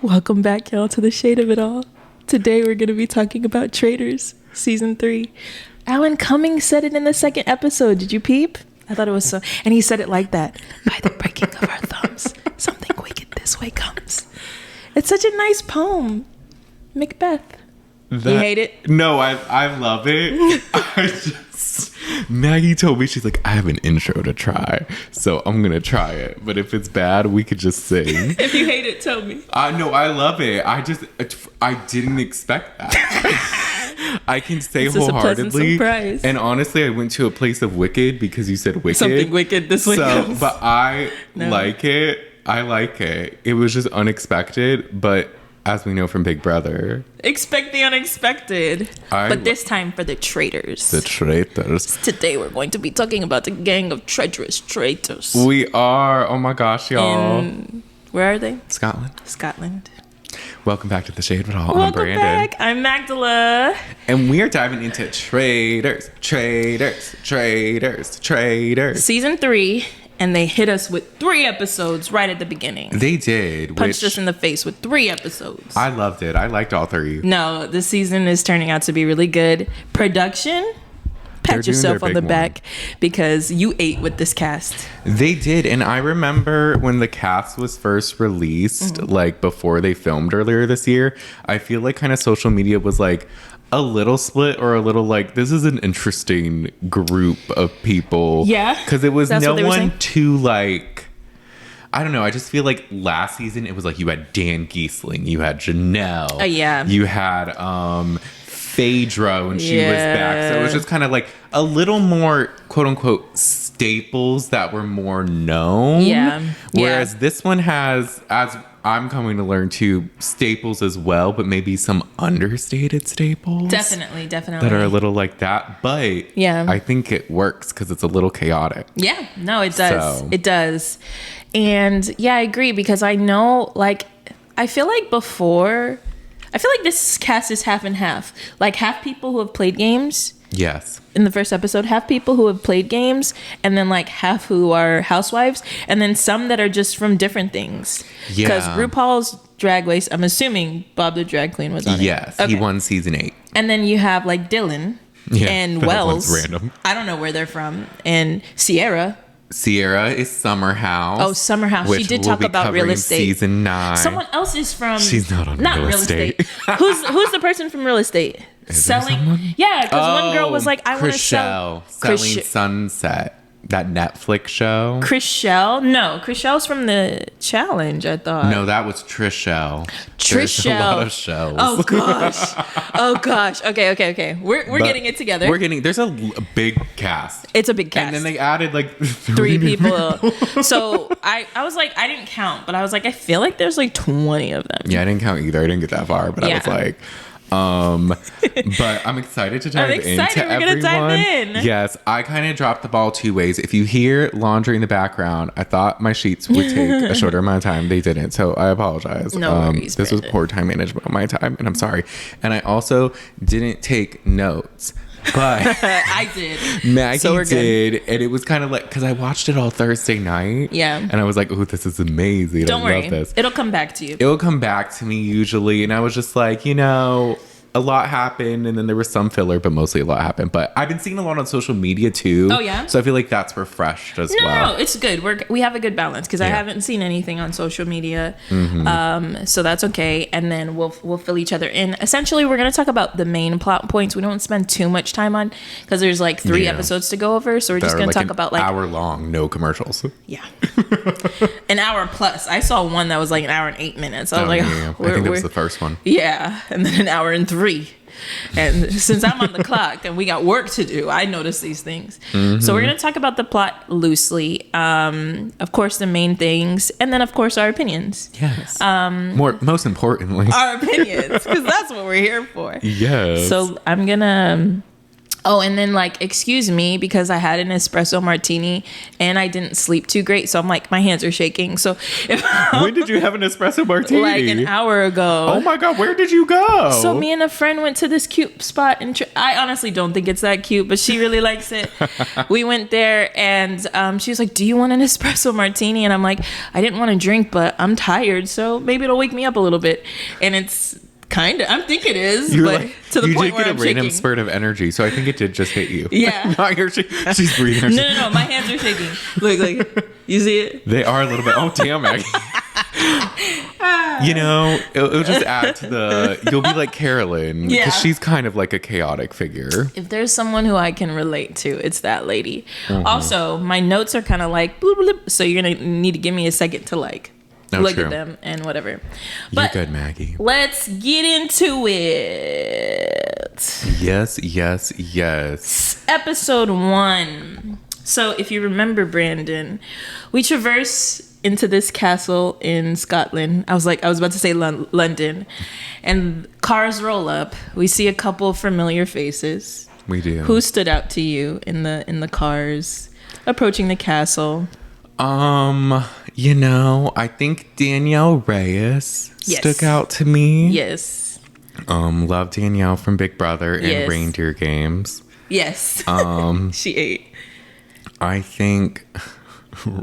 Welcome back, y'all, to the shade of it all. Today we're going to be talking about Traitors Season 3. Alan Cumming said it in the second episode. Did you peep? I thought it was so... And he said it like that. By the breaking of our thumbs, something wicked this way comes. It's such a nice poem. Macbeth. You hate it? No, I love it. Maggie told me, she's like, I have an intro to try, so I'm gonna try it. But if it's bad, we could just sing. If you hate it, tell me. No, I love it. I didn't expect that. I can say it's wholeheartedly. And honestly, I went to a place of wicked because you said wicked. Something wicked this way comes. But I like it. I like it. It was just unexpected, but as we know from Big Brother, expect the unexpected. But this time for the traitors. The traitors. Today we're going to be talking about the gang of treacherous traitors. We are. Oh my gosh, y'all. Where are they? Scotland. Welcome back to the Shade of It All. Welcome I'm Brandon. Back. I'm Magdala. And we are diving into Traitors. Season 3. And they hit us with 3 episodes right at the beginning. They did. Punched us in the face with 3 episodes. I loved it. I liked all 3. No, this season is turning out to be really good. Production, pat yourself on the back because you ate with this cast. They did. And I remember when the cast was first released, like before they filmed earlier this year, I feel like kind of social media was like a little split or a little like, this is an interesting group of people. Yeah. Because it was no one too like, I don't know. I just feel like last season it was like you had Dan Giesling, you had Janelle. Yeah. You had Phaedra when she was back. So it was just kind of like a little more quote unquote staples that were more known. Yeah. Whereas this one has, as I'm coming to learn too, staples as well, but maybe some understated staples. Definitely. That are a little like that. But I think it works because it's a little chaotic. Yeah, no, it does. So. It does. And yeah, I agree because I know, like, I feel like this cast is half and half. Like half people who have played games. Yes. In the first episode, half people who have played games, and then like half who are housewives, and then some that are just from different things. Yeah. Because RuPaul's Drag Race, I'm assuming Bob the Drag Queen was on it. Yes, he won season 8. And then you have like Dylan and Wells. Random. I don't know where they're from. And Sierra is Summer House. Oh, Summer House. She did talk about real estate. Season 9. Someone else is from. She's not on real estate. Who's the person from real estate? Selling. Yeah, because one girl was like, I want to sell. Selling Sunset. That Netflix show. Chrishell? No, Chrishell's from the challenge, I thought. No, that was Trishelle. There's a lot of shells. Oh gosh. Okay. We're getting it together. There's a big cast. It's a big cast. And then they added like 3 people. So I was like, I didn't count, but I was like, I feel like there's like 20 of them. Yeah, I didn't count either. I didn't get that far, but I was like, but I'm excited to dive into everyone. We're gonna dive in. Yes, I kind of dropped the ball 2 ways. If you hear laundry in the background, I thought my sheets would take a shorter amount of time. They didn't, so I apologize. No worries, this was poor time management on my time, and I'm sorry. And I also didn't take notes. But I did. Maggie did, and it was kind of like, because I watched it all Thursday night. Yeah. And I was like, oh, this is amazing. Don't worry. Love this. It'll come back to you. It'll come back to me usually. And I was just like, a lot happened, and then there was some filler, but mostly a lot happened. But I've been seeing a lot on social media too. Oh yeah. So I feel like that's refreshed as well. No, it's good. We have a good balance because I haven't seen anything on social media, so that's okay. And then we'll fill each other in. Essentially, we're gonna talk about the main plot points. We don't spend too much time on because there's like 3 episodes to go over. So we're just gonna talk about like hour long, no commercials. Yeah, an hour plus. I saw one that was like an hour and 8 minutes. I was like, I think that was the first one. Yeah, and then an hour and 3. And since I'm on the clock and we got work to do, I notice these things. So we're going to talk about the plot loosely. Of course, the main things. And then, of course, our opinions. Yes. Most importantly. Our opinions. Because that's what we're here for. Yes. So I'm going to Oh, and then like, excuse me, because I had an espresso martini and I didn't sleep too great. So I'm like, my hands are shaking. So when did you have an espresso martini? Like an hour ago. Oh my God, where did you go? So me and a friend went to this cute spot. And I honestly don't think it's that cute, but she really likes it. We went there and she was like, do you want an espresso martini? And I'm like, I didn't want to drink, but I'm tired. So maybe it'll wake me up a little bit. And it's kind of, I think it is, You're but like, to the you point did where get a I'm random shaking. spurt of energy, so I think it did just hit you. Yeah. Not your she's breathing. No, my hands are shaking. Look, you see it? They are a little bit. Oh, damn, Maggie. You know, it'll just add to the. You'll be like Carolyn, Yeah. because she's kind of like a chaotic figure. If there's someone who I can relate to, it's that lady. Also, my notes are kind of like bloop, bloop, so you're gonna need to give me a second to like look true. at them and whatever. You're But good, Maggie. let's get into it. Yes. Episode 1. So if you remember, Brandon, we traverse into this castle in Scotland. I was about to say London, and cars roll up. We see a couple familiar faces. We do. Who stood out to you in the cars approaching the castle? You know, I think Danielle Reyes Yes. stuck out to me. Yes. Love Danielle from Big Brother and Yes. Reindeer Games. Yes. She ate. I think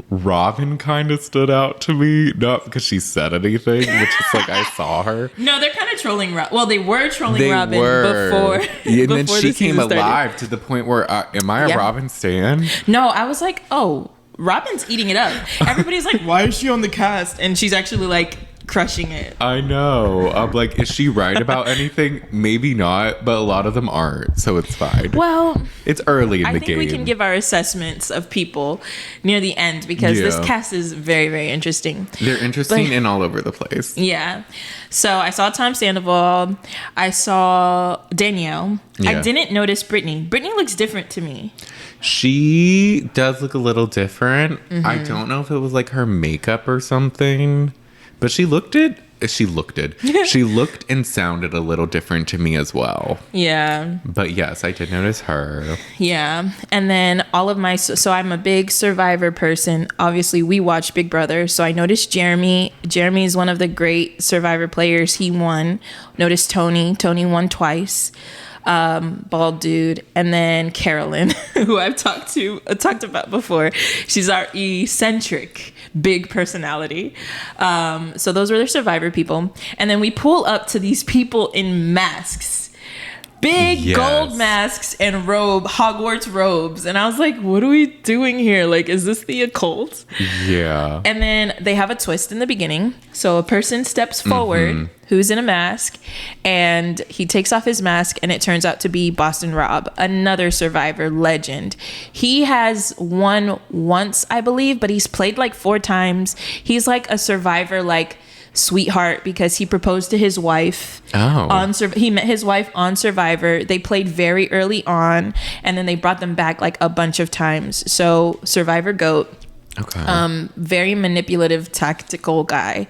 Robin kind of stood out to me, not because she said anything, but just like I saw her. No, they're kind of trolling Robin. Well, they were trolling They Robin were. before. Yeah, and then before she the came season started. alive to the point where, am I a Yeah. Robin stan? No, I was like, oh, Robin's eating it up. Everybody's like, why is she on the cast? And she's actually like crushing it. I know. I'm like, is she right about anything? Maybe not, but a lot of them aren't, so it's fine. Well, It's early in I the think game. we can give our assessments of people near the end because this Yeah. cast is very, very interesting. They're interesting But- and all over the place. Yeah. So I saw Tom Sandoval. I saw Danielle. I Yeah. didn't notice Brittany. Brittany looks different to me. She does look a little different. Mm-hmm. I don't know if it was like her makeup or something, but she looked and sounded a little different to me as well. Yeah. But yes, I did notice her. Yeah. And then all of my, so I'm a big Survivor person. Obviously, we watch Big Brother. So I noticed Jeremy. Jeremy is one of the great Survivor players. He won. Noticed Tony. Tony won twice. Bald dude. And then Carolyn, who I've talked about before. She's our eccentric big personality. So those were the Survivor people. And then we pull up to these people in masks. Big Yes. gold masks and Hogwarts robes. And I was like, what are we doing here? Like, is this the occult? Yeah. And then they have a twist in the beginning. So a person steps forward who's in a mask and he takes off his mask and it turns out to be Boston Rob, another Survivor legend. He has won once, I believe, but he's played like 4 times. He's like a Survivor, like, sweetheart because he proposed to his wife he met his wife on Survivor. They played very early on and then they brought them back like a bunch of times. So Survivor GOAT. Okay. Very manipulative, tactical guy.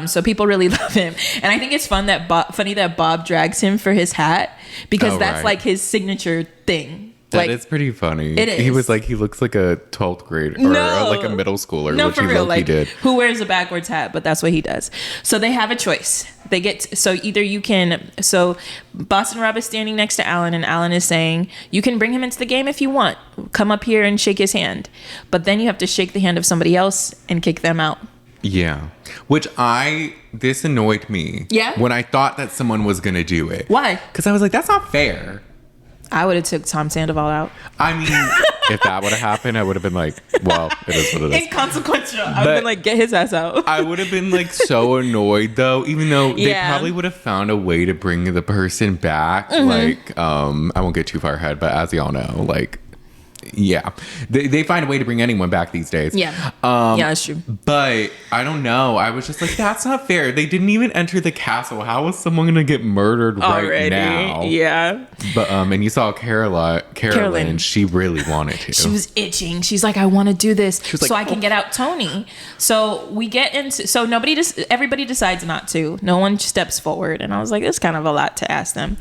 So people really love him, and I think it's funny that Bob drags him for his hat because that's right. like his signature thing. That is pretty funny. It is. He was like, he looks like a 12th grader or like a middle schooler, No, which for he real. low-key Like, did. who wears a backwards hat? But that's what he does. So they have a choice. They get so either you can. So Boston Rob is standing next to Alan, and Alan is saying, "You can bring him into the game if you want. Come up here and shake his hand, but then you have to shake the hand of somebody else and kick them out." Yeah. This annoyed me. Yeah? When I thought that someone was going to do it. Why? Because I was like, that's not fair. I would have took Tom Sandoval out. I mean, if that would have happened, I would have been like, well, it is what it is. Inconsequential. I would have been like, get his ass out. I would have been like so annoyed though, even though they Yeah. probably would have found a way to bring the person back. Like, I won't get too far ahead, but as y'all know, like, yeah, they find a way to bring anyone back these days. Yeah. Yeah, that's true. But I don't know. I was just like, that's not fair. They didn't even enter the castle. How is someone gonna get murdered right now? Yeah. But and you saw Carolyn. She really wanted to. She was itching. She's like, I want to do this was like, so I can get out Tony. So we get into, so everybody decides not to. No one steps forward. And I was like, it's kind of a lot to ask them.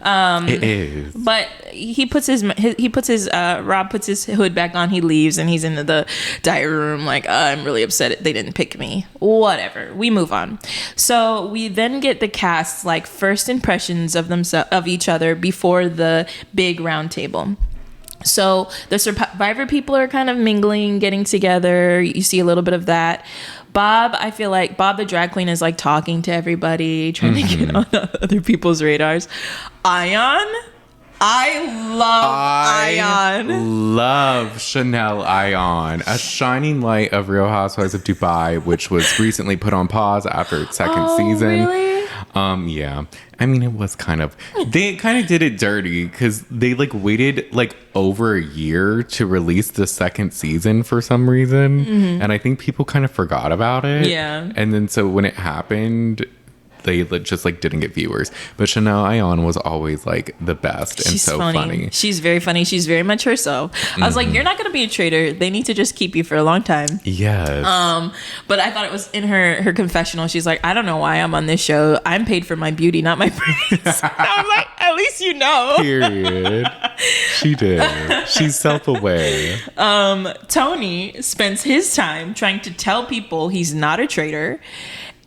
It is. But Rob puts his hood back on. He leaves and he's in the diary room like, I'm really upset they didn't pick me. Whatever. We move on. So we then get the cast's like first impressions of each other before the big round table. So the Survivor people are kind of mingling, getting together. You see a little bit of that. Bob, I feel like Bob the drag queen is like talking to everybody, trying to get on other people's radars. Ion, I love Chanel Ion, a shining light of Real Housewives of Dubai, which was recently put on pause after its second season. Really? Yeah. I mean, it was they kind of did it dirty because they like waited like over a year to release the second season for some reason. And I think people kind of forgot about it. Yeah. And then so when it happened, they just like didn't get viewers. But Chanel Ion was always like the best and so funny. She's very funny. She's very much herself. I was like, you're not going to be a traitor. They need to just keep you for a long time. Yes. But I thought it was in her confessional. She's like, I don't know why I'm on this show. I'm paid for my beauty, not my praise. I was like, at least you know. Period. She did. She's self-aware. Tony spends his time trying to tell people he's not a traitor.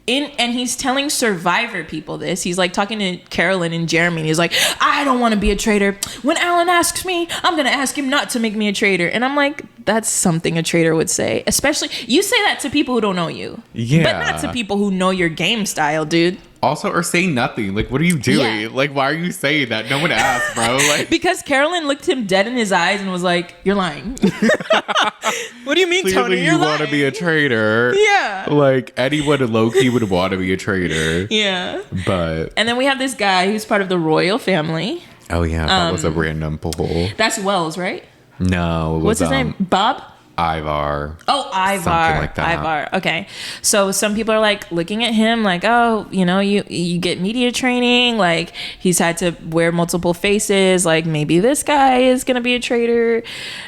And he's telling Survivor people this. He's like talking to Carolyn and Jeremy. And he's like, I don't want to be a traitor. When Alan asks me, I'm going to ask him not to make me a traitor. And I'm like, that's something a traitor would say. Especially, you say that to people who don't know you. Yeah. But not to people who know your game style, dude. Also, or say nothing. Like, what are you doing? Yeah. Like, why are you saying that? No one asked, bro. Like, because Carolyn looked him dead in his eyes and was like, you're lying. What do you mean, clearly Tony? You're you lying. want to be a traitor. Yeah. Like, anyone low-key would want to be a traitor. Yeah. But. And then we have this guy who's part of the royal family. Oh, yeah. That was a random poll. That's Wells, right? No. It was, What's his name? Bob? Ivar. Oh, Ivar. Something like that. Ivar. Okay. So some people are like looking at him like, oh, you know, you get media training. Like he's had to wear multiple faces. Like maybe this guy is going to be a traitor.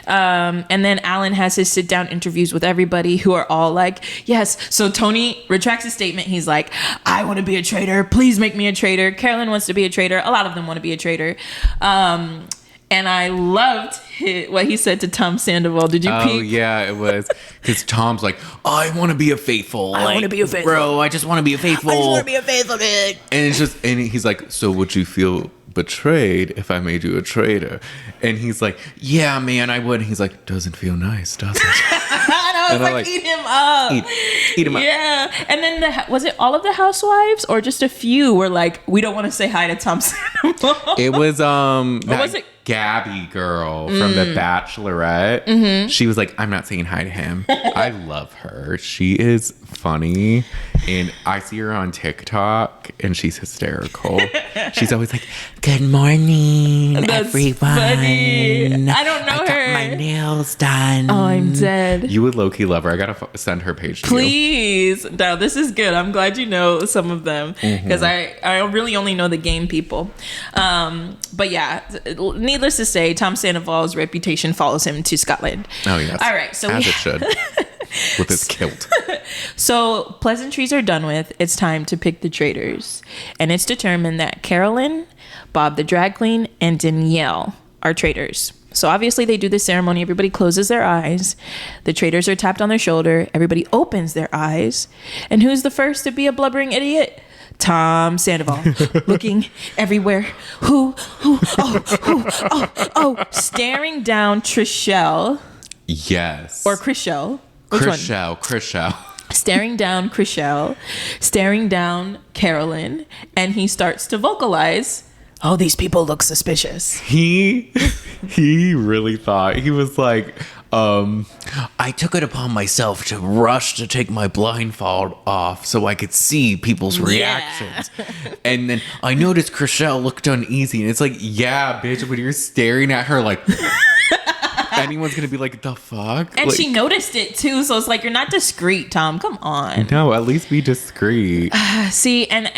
And then Alan has his sit down interviews with everybody who are all like, yes. So Tony retracts his statement. He's like, I want to be a traitor. Please make me a traitor. Carolyn wants to be a traitor. A lot of them want to be a traitor. And I loved what he said to Tom Sandoval. Did you peek? Oh, yeah, it was. Because Tom's like, I want to be a faithful. I want to be a faithful. Bro, I just want to be a faithful. I just want to be a faithful dude. And it's just, and he's like, so would you feel betrayed if I made you a traitor? And he's like, yeah, man, I would. And he's like, doesn't feel nice, does it? And I was like, eat him up. Eat him up. Yeah. And then was it all of the housewives or just a few were like, we don't want to say hi to Tom Sandoval? It was, that was it? Gabby girl from The Bachelorette. Mm-hmm. She was like, I'm not saying hi to him. I love her. She is funny. And I see her on TikTok and she's hysterical. She's always like, good morning, That's everyone. funny. I don't know I her. got my nails done. Oh, I'm dead. You would low-key love her. I gotta send her page to you. Please. No, this is good. I'm glad you know some of them because I really only know the game people. But yeah, needless to say, Tom Sandoval's reputation follows him to Scotland. Oh, yes. All right. So as it should. With his kilt. So pleasantries are done with. It's time to pick the traitors. And it's determined that Carolyn, Bob the drag queen, and Danielle are traitors. So obviously they do the ceremony. Everybody closes their eyes. The traitors are tapped on their shoulder. Everybody opens their eyes. And who's the first to be a blubbering idiot? Tom Sandoval, looking everywhere. Staring down Trishelle. Yes. Or Chrishell. Which one? Chrishell. Staring down Chrishell, staring down Carolyn, and he starts to vocalize, oh, these people look suspicious. He really thought, he was like, I took it upon myself to rush to take my blindfold off so I could see people's reactions. Yeah. And then I noticed Chrishell looked uneasy, and it's like, yeah, bitch, when you're staring at her like... Anyone's gonna be like, the fuck? And like, she noticed it too, so it's like, you're not discreet, Tom. Come on. No, at least be discreet. See, and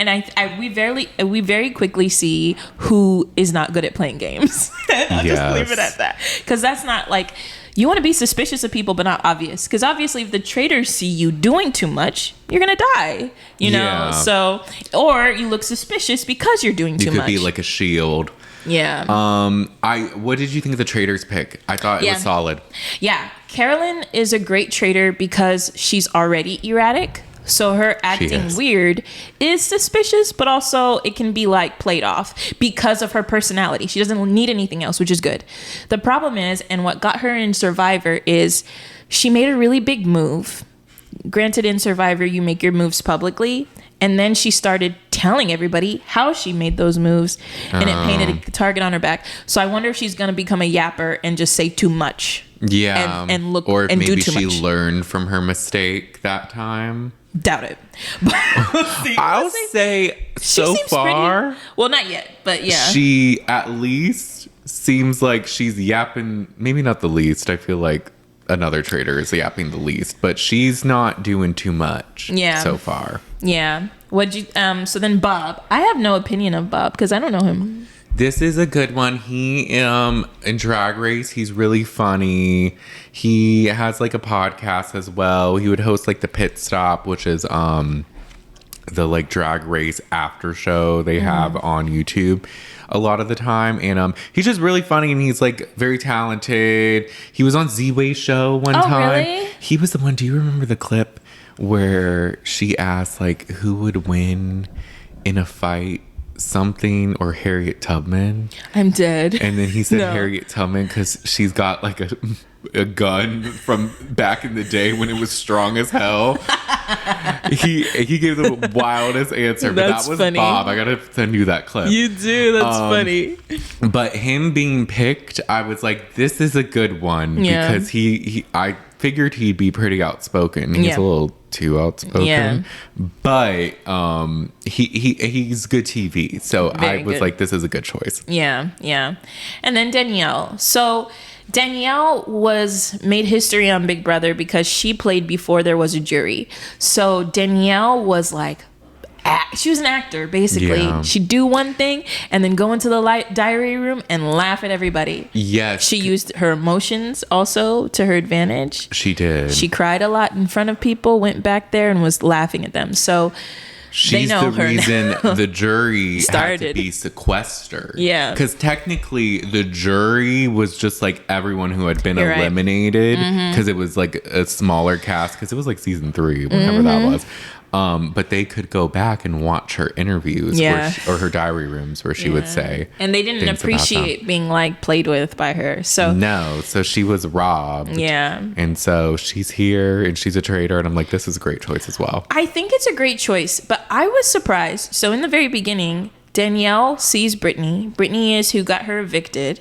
we very quickly see who is not good at playing games. I'll just leave it at that, because that's not like, you want to be suspicious of people, but not obvious. Because obviously, if the traitors see you doing too much, you're gonna die. You know, so or you look suspicious because you're doing too much. You could be like a shield. Yeah. What did you think of the Traitors pick? I thought it was solid. Yeah. Carolyn is a great traitor because she's already erratic. So her acting weird is suspicious, but also it can be like played off because of her personality. She doesn't need anything else, which is good. The problem is, and what got her in Survivor is she made a really big move. Granted, in Survivor, you make your moves publicly. And then she started telling everybody how she made those moves, and it painted a target on her back. So I wonder if she's going to become a yapper and just say too much. Yeah. And look, or and maybe do too she much. learned from her mistake that time. Doubt it. I'll say so far. Well, not yet, but yeah. She at least seems like she's yapping. Maybe not the least. I feel like another traitor is yapping the least, but she's not doing too much so far. Yeah. What'd you so then Bob. I have no opinion of Bob because I don't know him. This is a good one. He in Drag Race, he's really funny. He has like a podcast as well. He would host like the Pit Stop, which is the like Drag Race after show they have on YouTube a lot of the time. And he's just really funny, and he's like very talented. He was on Z-Way's show one time. Really? He was the one. Do you remember the clip where she asked like who would win in a fight? Something or Harriet Tubman. I'm dead. And then he said Harriet Tubman because she's got like a gun from back in the day when it was strong as hell. he gave the wildest answer, but that was funny. Bob. I gotta send you that clip. You do. That's funny. But him being picked, I was like, this is a good one because I figured he'd be pretty outspoken. He's a little too outspoken, but he's good TV. So I was like, this is a good choice. Yeah. And then Danielle. So Danielle made history on Big Brother because she played before there was a jury. So Danielle was like, she was an actor basically. Yeah. She'd do one thing and then go into the diary room and laugh at everybody. Yes, she used her emotions also to her advantage. She did. She cried a lot in front of people, went back there and was laughing at them. So she's they know the reason the jury had to be sequestered. Yeah, because technically the jury was just like everyone who had been eliminated because it was like a smaller cast because it was like season 3, whenever that was. But they could go back and watch her interviews or her diary rooms where she would say, and they didn't appreciate being like played with by her. So so she was robbed. Yeah. And so she's here and she's a traitor. And I'm like, this is a great choice as well. I think it's a great choice, but I was surprised. So in the very beginning, Danielle sees Brittany. Brittany is who got her evicted.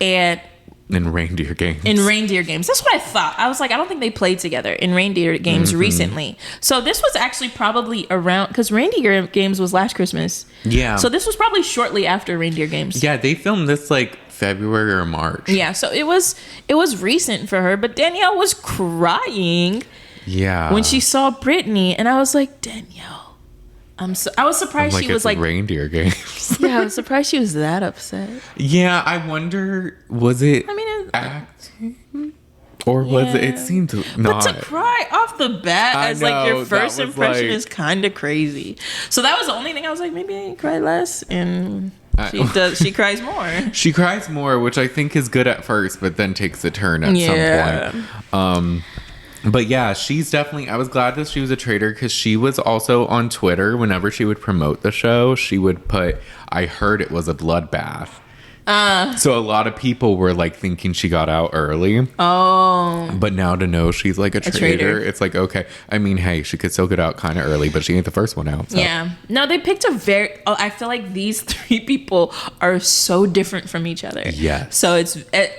And in Reindeer Games. That's what I thought. I was like, I don't think they played together in Reindeer Games recently. So this was actually probably around, because Reindeer Games was last Christmas. Yeah. So this was probably shortly after Reindeer Games. Yeah, they filmed this like February or March. Yeah, so it was recent for her, but Danielle was crying. Yeah. When she saw Brittany, and I was like, Danielle. I was surprised she was like Reindeer Games. Yeah, I was surprised she was that upset. Yeah, I wonder, was it acting or was it? It seemed not. But to cry off the bat as like your first impression is kind of crazy. So that was the only thing I was like, maybe I cry less, and she cries more. She cries more, which I think is good at first, but then takes a turn at some point. But yeah, she's definitely, I was glad that she was a traitor because she was also on Twitter. Whenever she would promote the show, she would put, I heard it was a bloodbath. So a lot of people were like thinking she got out early. Oh. But now to know she's like a traitor, it's like, okay. I mean, hey, she could still get out kind of early, but she ain't the first one out. So. Yeah. No, they picked I feel like these 3 people are so different from each other. Yes. So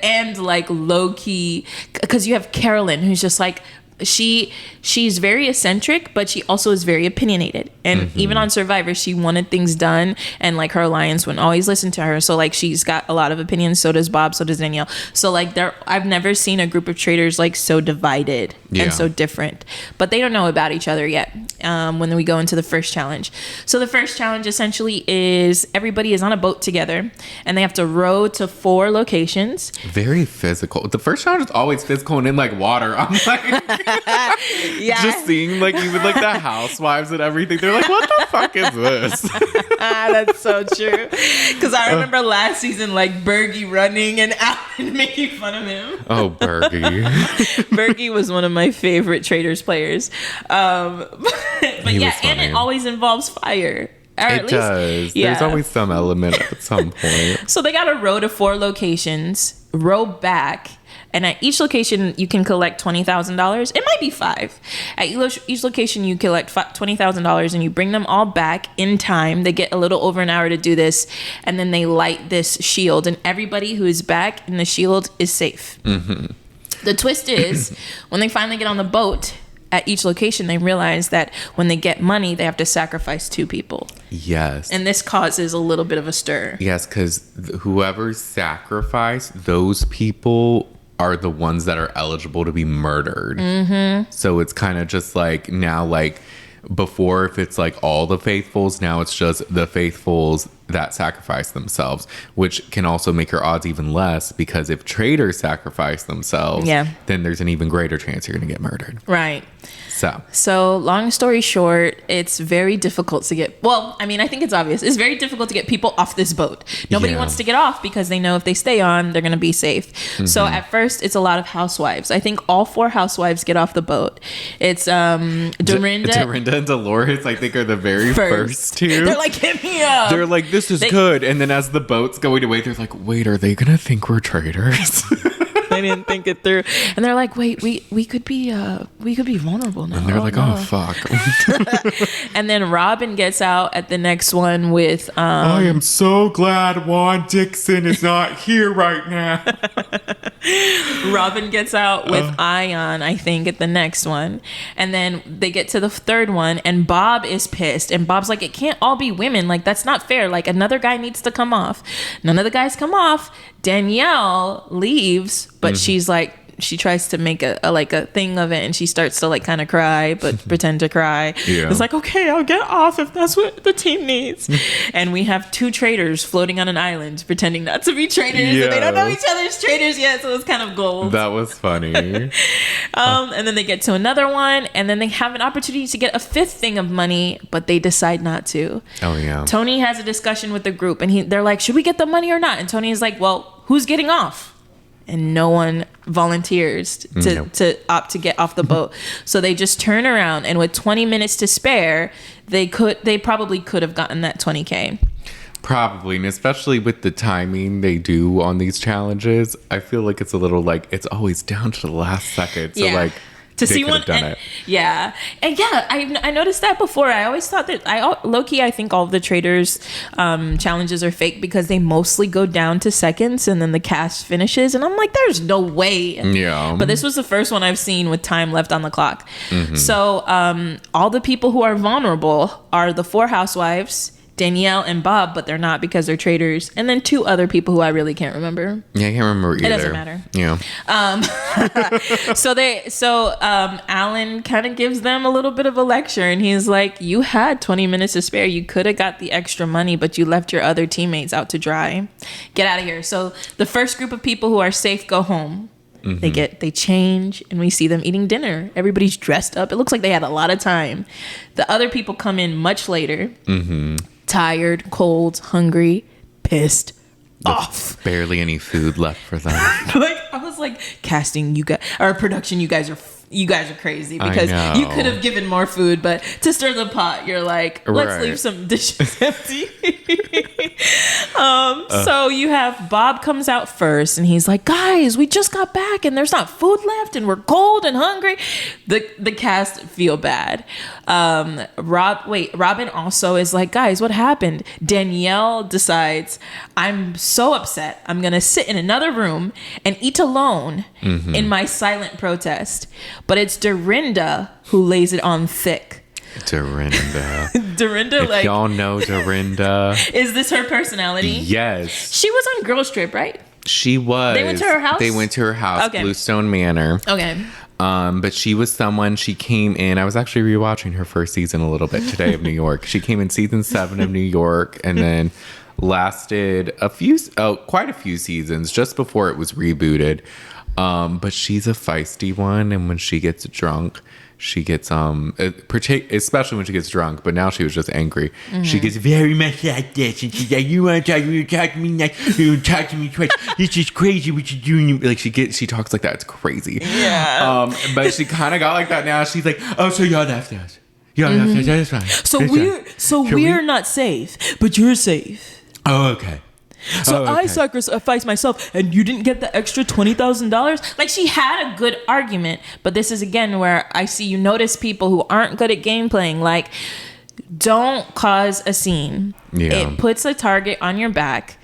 and like low key, because you have Carolyn, who's just like, she's very eccentric, but she also is very opinionated, and even on Survivor she wanted things done, and like her alliance wouldn't always listen to her, so like she's got a lot of opinions. So does Bob, so does Danielle. So like I've never seen a group of traitors like so divided and so different. But they don't know about each other yet when we go into the first challenge. So the first challenge essentially is everybody is on a boat together and they have to row to 4 locations. Very physical. The first challenge is always physical and in like water. I'm like, just seeing like even like the housewives and everything. They're like, what the fuck is this? That's so true. Because I remember last season, like Bergie running and Alan making fun of him. Oh, Bergie. Bergie was one of my favorite Traitors players. But yeah, and it always involves fire. It does. Yeah. There's always some element at some point. So they got to row to 4 locations, row back, and at each location you can collect $20,000. It might be 5. At each location you collect $20,000, and you bring them all back in time. They get a little over an hour to do this, and then they light this shield, and everybody who is back in the shield is safe. Mm-hmm. The twist is when they finally get on the boat. At each location, they realize that when they get money, they have to sacrifice 2 people. Yes. And this causes a little bit of a stir. Yes, because whoever sacrificed, those people are the ones that are eligible to be murdered. Mm-hmm. So it's kind of just like now, like before, if it's like all the faithfuls, now it's just the faithfuls that sacrifice themselves, which can also make your odds even less, because if traitors sacrifice themselves, then there's an even greater chance you're going to get murdered. Right. So long story short, it's very difficult to get, well, I mean, I think it's obvious. It's very difficult to get people off this boat. Nobody wants to get off because they know if they stay on, they're going to be safe. Mm-hmm. So at first, it's a lot of housewives. I think all 4 housewives get off the boat. It's Dorinda and Dolores, I think, are the very first 2. They're like, hit me up. They're like, this is good. And then as the boat's going away, they're like, wait, are they going to think we're traitors? They didn't think it through, and they're like, "Wait, we could be vulnerable now." And they're like, "Oh fuck!" And then Robin gets out at the next one with. I am so glad Juan Dixon is not here right now. Robin gets out with Ion, I think, at the next one, and then they get to the 3rd one, and Bob is pissed, and Bob's like, "It can't all be women. Like that's not fair. Like another guy needs to come off." None of the guys come off. Danielle leaves, but she's like, she tries to make a thing of it, and she starts to like kind of cry, but pretend to cry. Yeah. It's like, okay, I'll get off if that's what the team needs. And we have 2 traitors floating on an island pretending not to be traitors, and they don't know each other's traitors yet, so it's kind of gold. That was funny. And then they get to another one, and then they have an opportunity to get a 5th thing of money, but they decide not to. Oh yeah. Tony has a discussion with the group, and they're like, should we get the money or not? And Tony is like, well, who's getting off? And no one volunteers to opt to get off the boat. So they just turn around, and with 20 minutes to spare, they probably could have gotten that $20K. Probably, and especially with the timing they do on these challenges, I feel like it's a little like it's always down to the last second. So like to see one, and I noticed that before. I always thought that low-key, I think all of the Traitors challenges are fake because they mostly go down to seconds and then the cast finishes, and I'm like, there's no way. Yeah. But this was the first one I've seen with time left on the clock. Mm-hmm. So all the people who are vulnerable are the 4 housewives, Danielle and Bob, but they're not because they're traitors, and then 2 other people who I really can't remember. Yeah, I can't remember either. It doesn't matter. Yeah. So Alan kind of gives them a little bit of a lecture, and he's like, you had 20 minutes to spare. You could have got the extra money, but you left your other teammates out to dry. Get out of here. So the first group of people who are safe go home. Mm-hmm. They change, and we see them eating dinner. Everybody's dressed up. It looks like they had a lot of time. The other people come in much later. Mm-hmm. Tired, cold, hungry, pissed off. Barely any food left for them. Like I was like, casting, you guys, or production, you guys are crazy because you could have given more food, but to stir the pot, you're like, let's leave some dishes empty. So you have Bob comes out first, and he's like, guys, we just got back and there's not food left and we're cold and hungry. The cast feel bad. Robin also is like, guys, what happened? Danielle decides, I'm so upset, I'm gonna sit in another room and eat alone in my silent protest. But it's Dorinda who lays it on thick. Dorinda. Dorinda, if y'all know Dorinda. Is this her personality? Yes. She was on Girls Trip, right? She was. They went to her house? They went to her house, okay. Bluestone Manor. Okay. But she was someone, she came in, I was actually rewatching her first season a little bit today of New York. She came in season 7 of New York and then lasted quite a few seasons just before it was rebooted. But she's a feisty one, and when she gets drunk, she gets especially when she gets drunk, but now she was just angry. She gets very much like this, and she's like, you talk to me nice, you talk to me twice, this is crazy what you're doing. Like she talks like that, it's crazy. Yeah. But she kind of got like that now. She's like, oh, so y'all left us, that's fine. We're not safe, but you're safe. Oh, okay. I sacrificed myself, and you didn't get the extra $20,000. Like, she had a good argument, but this is again where I see you notice people who aren't good at game playing. Like, don't cause a scene. Yeah. It puts a target on your back.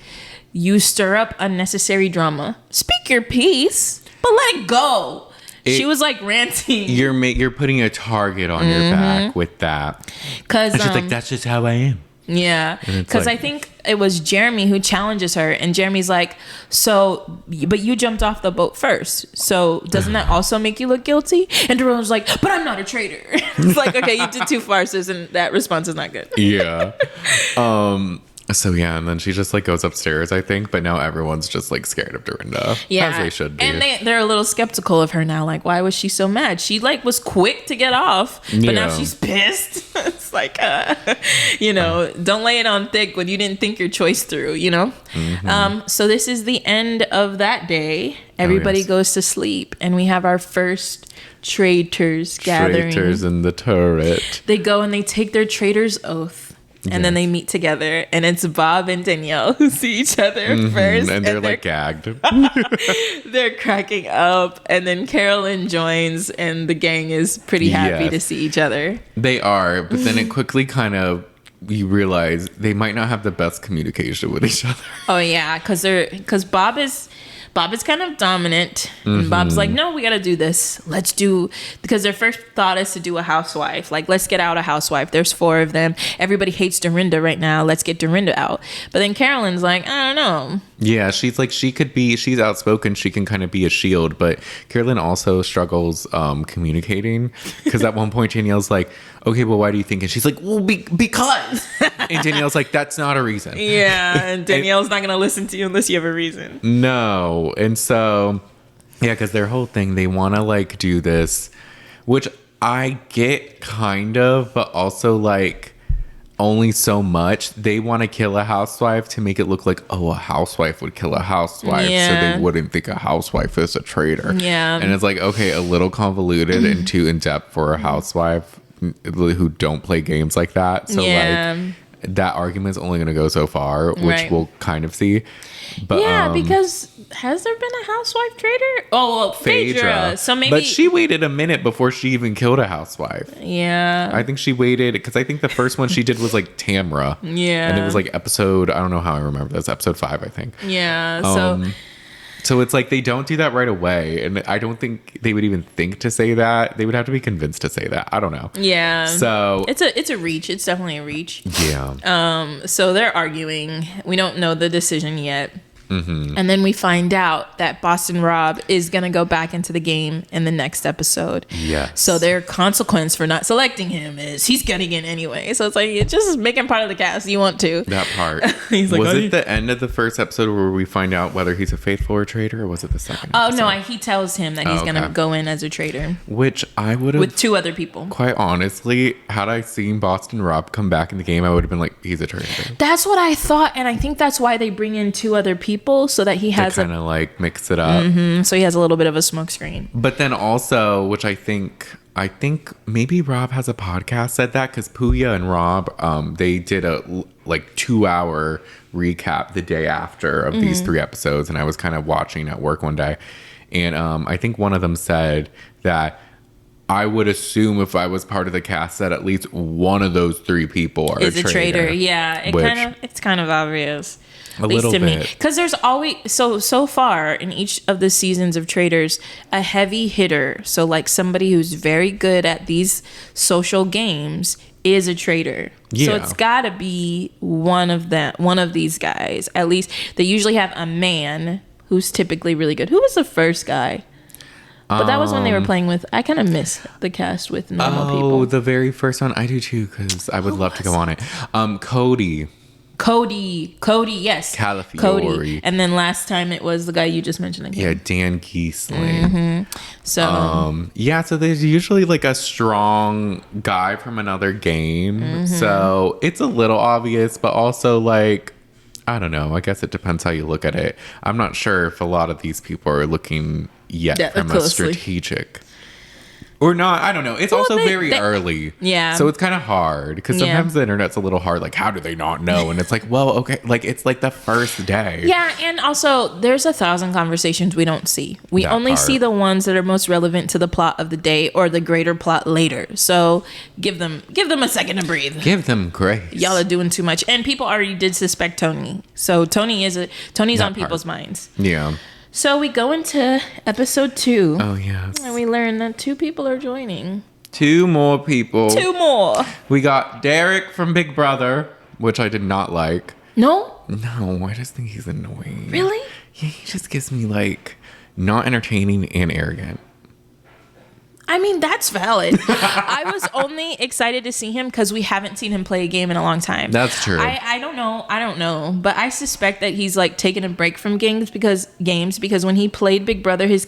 You stir up unnecessary drama. Speak your piece, but let it go. She was like ranting. You're putting a target on your back with that. Because she's like, that's just how I am. Yeah, because I think it was Jeremy who challenges her, and Jeremy's like, but you jumped off the boat first, so doesn't that also make you look guilty? And Deron's like, but I'm not a traitor. It's like, okay, you did 2 farces, and that response is not good. Yeah. So yeah, and then she just like goes upstairs, I think, but now everyone's just like scared of Dorinda. Yeah, as they should be. And they're a little skeptical of her now. Like, why was she so mad? She like was quick to get off, but now she's pissed. It's like, don't lay it on thick when you didn't think your choice through, So this is the end of that day. Everybody goes to sleep, and we have our first traitors gathering. Traitors in the turret. They go and they take their traitor's oath. And then they meet together, and it's Bob and Danielle who see each other first. And they're like gagged. They're cracking up. And then Carolyn joins, and the gang is pretty happy to see each other. They are, but then it quickly you realize they might not have the best communication with each other. Oh, yeah, because Bob is kind of dominant. And Bob's like, no, we got to do this. Because their first thought is to do a housewife. Like, let's get out a housewife. There's 4 of them. Everybody hates Dorinda right now. Let's get Dorinda out. But then Carolyn's like, I don't know. Yeah, she's like, she's outspoken. She can kind of be a shield. But Carolyn also struggles communicating. Because at one point, Danielle's like, okay, well, why do you think? And she's like, well, because. And Danielle's like, that's not a reason. Yeah, and Danielle's not going to listen to you unless you have a reason. No. And so, yeah, because their whole thing, they want to like do this, which I get kind of, but also like only so much. They want to kill a housewife to make it look like, oh, a housewife would kill a housewife, so they wouldn't think a housewife is a traitor. Yeah. And it's like, okay, a little convoluted and too in-depth for a housewife who don't play games like that. So like that argument's only going to go so far, which we'll kind of see. But because has there been a housewife traitor? Oh, well, Phaedra. So maybe, but she waited a minute before she even killed a housewife. Yeah, I think she waited because I think the first one she did was like Tamra. Yeah, and it was like episode, I don't know how I remember. That's episode 5, I think. Yeah. So it's like they don't do that right away, and I don't think they would even think to say that. They would have to be convinced to say that. I don't know. Yeah. So it's a reach. It's definitely a reach. Yeah. So they're arguing. We don't know the decision yet. And then we find out that Boston Rob is going to go back into the game in the next episode. Yeah. So their consequence for not selecting him is he's getting in anyway. So it's like, you just make him part of the cast. You want to. That part. He's like, was it the end of the first episode where we find out whether he's a faithful or traitor, or was it the second episode? Oh, no. He tells him that he's going to go in as a traitor. Which I would have. With 2 other people. Quite honestly, had I seen Boston Rob come back in the game, I would have been like, he's a traitor. That's what I thought. And I think that's why they bring in 2 other people so that he has kind of like mix it up. So he has a little bit of a smoke screen. But then also, which I think maybe Rob has a podcast said that, because Puya and Rob, they did a like 2-hour recap the day after of these 3 episodes, and I was kind of watching at work one day, and I think one of them said that I would assume if I was part of the cast that at least one of those 3 people is a traitor. Yeah, it's kind of obvious. A little bit. Because there's always, so far in each of the seasons of Traitors, a heavy hitter. So like somebody who's very good at these social games is a traitor. Yeah. So it's got to be one of these guys. At least they usually have a man who's typically really good. Who was the first guy? But that was when they were playing with. I kind of miss the cast with normal people. Oh, the very first one. I do too, because I would love to go on it. Cody, yes. Calafiore. Cody. And then last time it was the guy you just mentioned again. Yeah, Dan Giesling. So so there's usually like a strong guy from another game. So it's a little obvious, but also like, I don't know. I guess it depends how you look at it. I'm not sure if a lot of these people are looking from a strategic or not. I don't know. It's also very early. Yeah. So it's kind of hard because sometimes the internet's a little hard. Like, how do they not know? And it's like, well, okay. Like, it's like the first day. Yeah. And also, there's 1,000 conversations we don't see. We only see the ones that are most relevant to the plot of the day or the greater plot later. So give them a second to breathe. Give them grace. Y'all are doing too much. And people already did suspect Tony. So Tony's on people's minds. Yeah. So we go into episode 2. Oh, yes. And we learn that 2 people are joining. 2 more people. 2 more. We got Derek from Big Brother, which I did not like. No? No, I just think he's annoying. Really? Yeah, he just gives me like not entertaining and arrogant. I mean, that's valid. I was only excited to see him because we haven't seen him play a game in a long time. That's true. I don't know. But I suspect that he's like taking a break from games because when he played Big Brother, his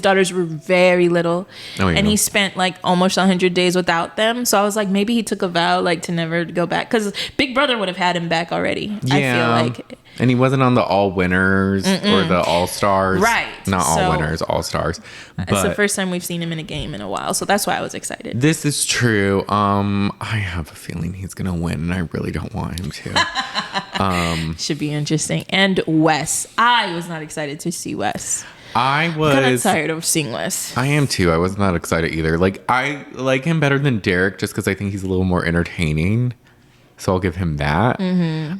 daughters were very little. Oh, yeah. And he spent like almost 100 days without them. So I was like, maybe he took a vow like to never go back because Big Brother would have had him back already. Yeah. I feel like. And he wasn't on the All Winners or the All Stars. Right. Not All Winners, All Stars. It's the first time we've seen him in a game in a while. So that's why I was excited. This is true. I have a feeling he's going to win, and I really don't want him to. Should be interesting. And Wes. I was not excited to see Wes. I was kind of tired of seeing Wes. I am too. I was not excited either. Like, I like him better than Derek just because I think he's a little more entertaining. So I'll give him that.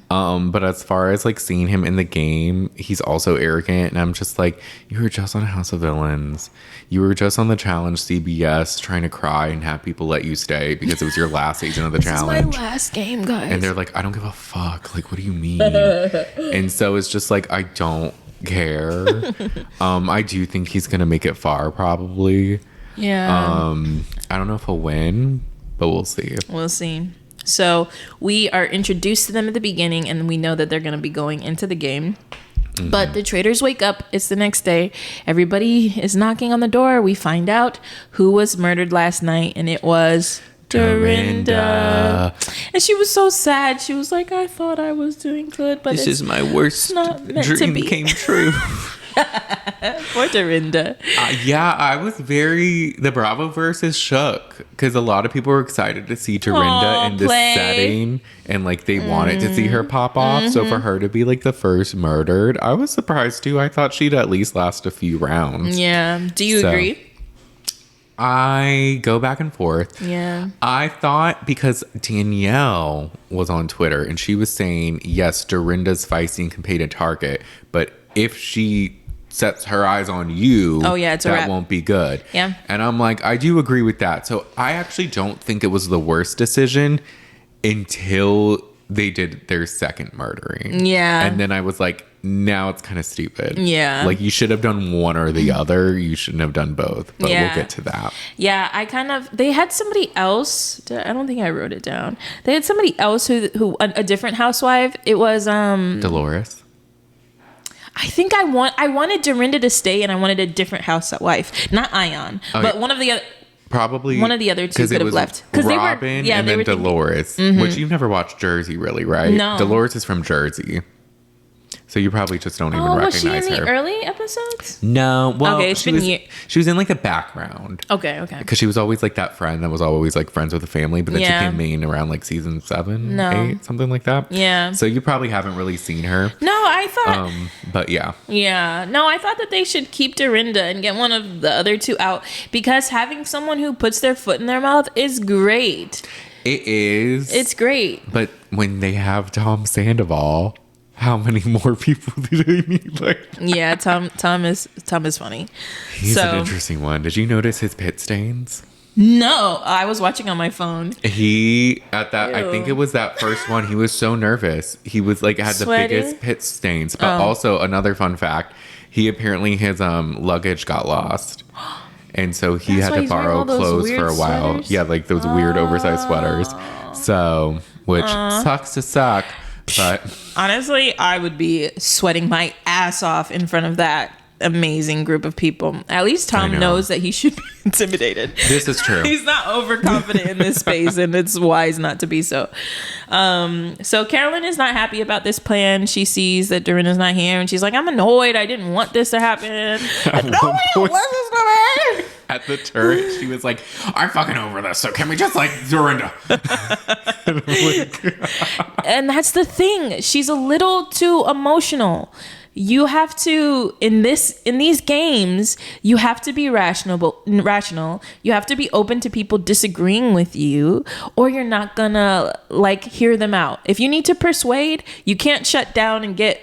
But as far as like seeing him in the game, he's also arrogant. And I'm just like, you were just on House of Villains. You were just on the challenge CBS trying to cry and have people let you stay because it was your last season of the challenge. This is my last game, guys. And they're like, I don't give a fuck. Like, what do you mean? And so it's just like, I don't care. I do think he's going to make it far probably. Yeah. I don't know if he'll win, but we'll see. We'll see. So we are introduced to them at the beginning and we know that they're going to be going into the game. But the traitors wake up. It's the next day. Everybody is knocking on the door. We find out who was murdered last night, and it was Dorinda. And she was so sad. She was like, I thought I was doing good, but this is my worst dream came true. Poor Dorinda. The Bravoverse is shook because a lot of people were excited to see Dorinda in this setting and like they wanted to see her pop off. So for her to be like the first murdered, I was surprised too. I thought she'd at least last a few rounds. Yeah. Do you agree? I go back and forth. Yeah. I thought because Danielle was on Twitter and she was saying, yes, Dorinda's feisty and can pay to target, but if she sets her eyes on you, it's a wrap. Won't be good. Yeah. And I'm like, I do agree with that. So I actually don't think it was the worst decision until they did their second murdering. Yeah. And then I was like, now it's kind of stupid. Yeah. Like you should have done one or the other. You shouldn't have done both. But we'll get to that. Yeah, they had somebody else. I don't think I wrote it down. They had somebody else who a different housewife. It was Dolores. I think I wanted Dorinda to stay, and I wanted a different housewife, not Ion, but one of the other. Probably one of the other two could have left because Robin and then Dolores, which you've never watched Jersey, really, right? No, Dolores is from Jersey. So you probably just don't even recognize her. Was she in the early episodes? No. Well, okay, she was in like the background. Okay. Because she was always like that friend that was always like friends with the family, but then she came main around like season 7, 8, something like that. Yeah. So you probably haven't really seen her. No, I thought. But yeah. Yeah. No, I thought that they should keep Dorinda and get one of the other two out because having someone who puts their foot in their mouth is great. It is. It's great. But when they have Tom Sandoval, how many more people do they need? Like, yeah, Tom is funny. He's an interesting one. Did you notice his pit stains? No, I was watching on my phone. I think it was that first one. He was so nervous. He was like had Sweaty? the biggest pit stains. But also another fun fact: he apparently his luggage got lost. And so he That's had why to he's wearing borrow all those clothes weird for a while. sweaters? Yeah, like those weird oversized sweaters. So, which sucks to suck. But honestly, I would be sweating my ass off in front of that amazing group of people. At least Tom knows that he should be intimidated. This is true. He's not overconfident in this space, and it's wise not to be so. So Carolyn is not happy about this plan. She sees that Dorinda's not here, and she's like, I'm annoyed. I didn't want this to happen. At the turret, she was like, I'm fucking over this, so can we just like Dorinda? And that's the thing. She's a little too emotional. You have to, in these games, you have to be rational. You have to be open to people disagreeing with you, or you're not gonna like hear them out. If you need to persuade, you can't shut down and get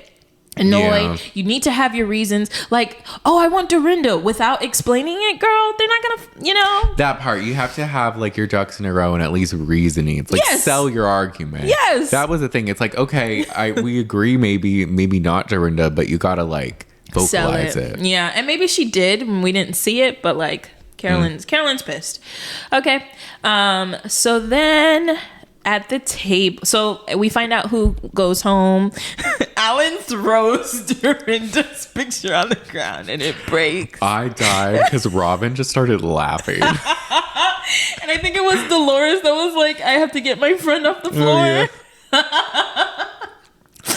annoyed. You need to have your reasons. Like, oh, I want Dorinda, without explaining it, girl. They're not gonna, that part. You have to have like your ducks in a row and at least reasoning. It's like sell your argument. Yes, that was the thing. It's like, okay, we agree, maybe not Dorinda, but you gotta like vocalize it. Yeah, and maybe she did and we didn't see it, but like Carolyn's pissed. Okay, so then at the table, so we find out who goes home. Alan throws Dorinda's picture on the ground and it breaks. I died because Robin just started laughing. And I think it was Dolores that was like, I have to get my friend off the floor.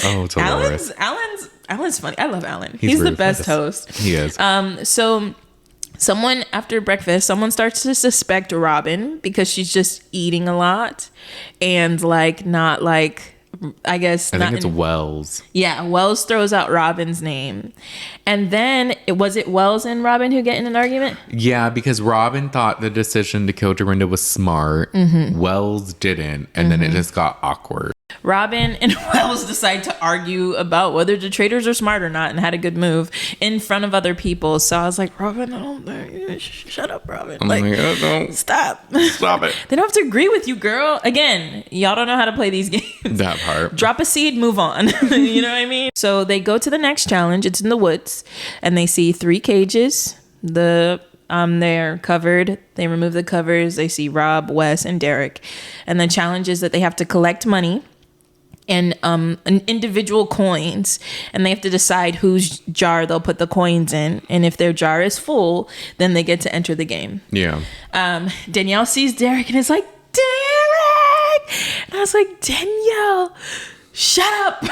Oh, Dolores. Alan's funny. I love Alan. He's the really best funny. host. He is. So someone after breakfast, someone starts to suspect Robin because she's just eating a lot and like not like, I guess. I think it's Wells. Yeah, Wells throws out Robin's name. And then, was it Wells and Robin who get in an argument? Yeah, because Robin thought the decision to kill Dorinda was smart. Wells didn't. And then it just got awkward. Robin and Wells decide to argue about whether the traitors are smart or not and had a good move in front of other people. So I was like, Robin, I don't think, shut up, Robin. Like, no. Stop it. They don't have to agree with you, girl. Again, y'all don't know how to play these games. That part. Drop a seed, move on. You know what I mean? So they go to the next challenge. It's in the woods and they see 3 cages. They're covered. They remove the covers. They see Rob, Wes, and Derek. And the challenge is that they have to collect money and individual coins, and they have to decide whose jar they'll put the coins in. And if their jar is full, then they get to enter the game. Yeah. Danielle sees Derek and is like, Derek! And I was like, Danielle, shut up.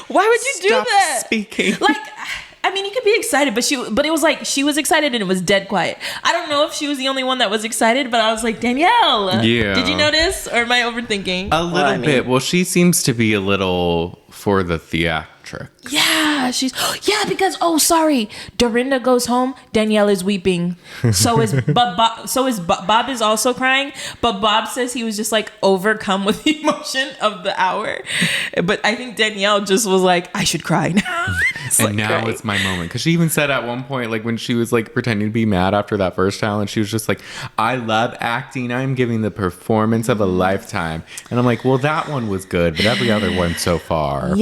Why would you do that? Stop speaking. Like, I mean, you could be excited, but it was like she was excited and it was dead quiet. I don't know if she was the only one that was excited, but I was like, Danielle, did you notice? Or am I overthinking? A little bit. Well, she seems to be a little for the theatrics. Yeah, because sorry, Dorinda goes home, Danielle is weeping. So is Bob is also crying, but Bob says he was just like overcome with the emotion of the hour. But I think Danielle just was like, I should cry now. It's my moment, because she even said at one point, like when she was like pretending to be mad after that first challenge, she was just like, I love acting, I'm giving the performance of a lifetime. And I'm like, well, that one was good, but every other one so far.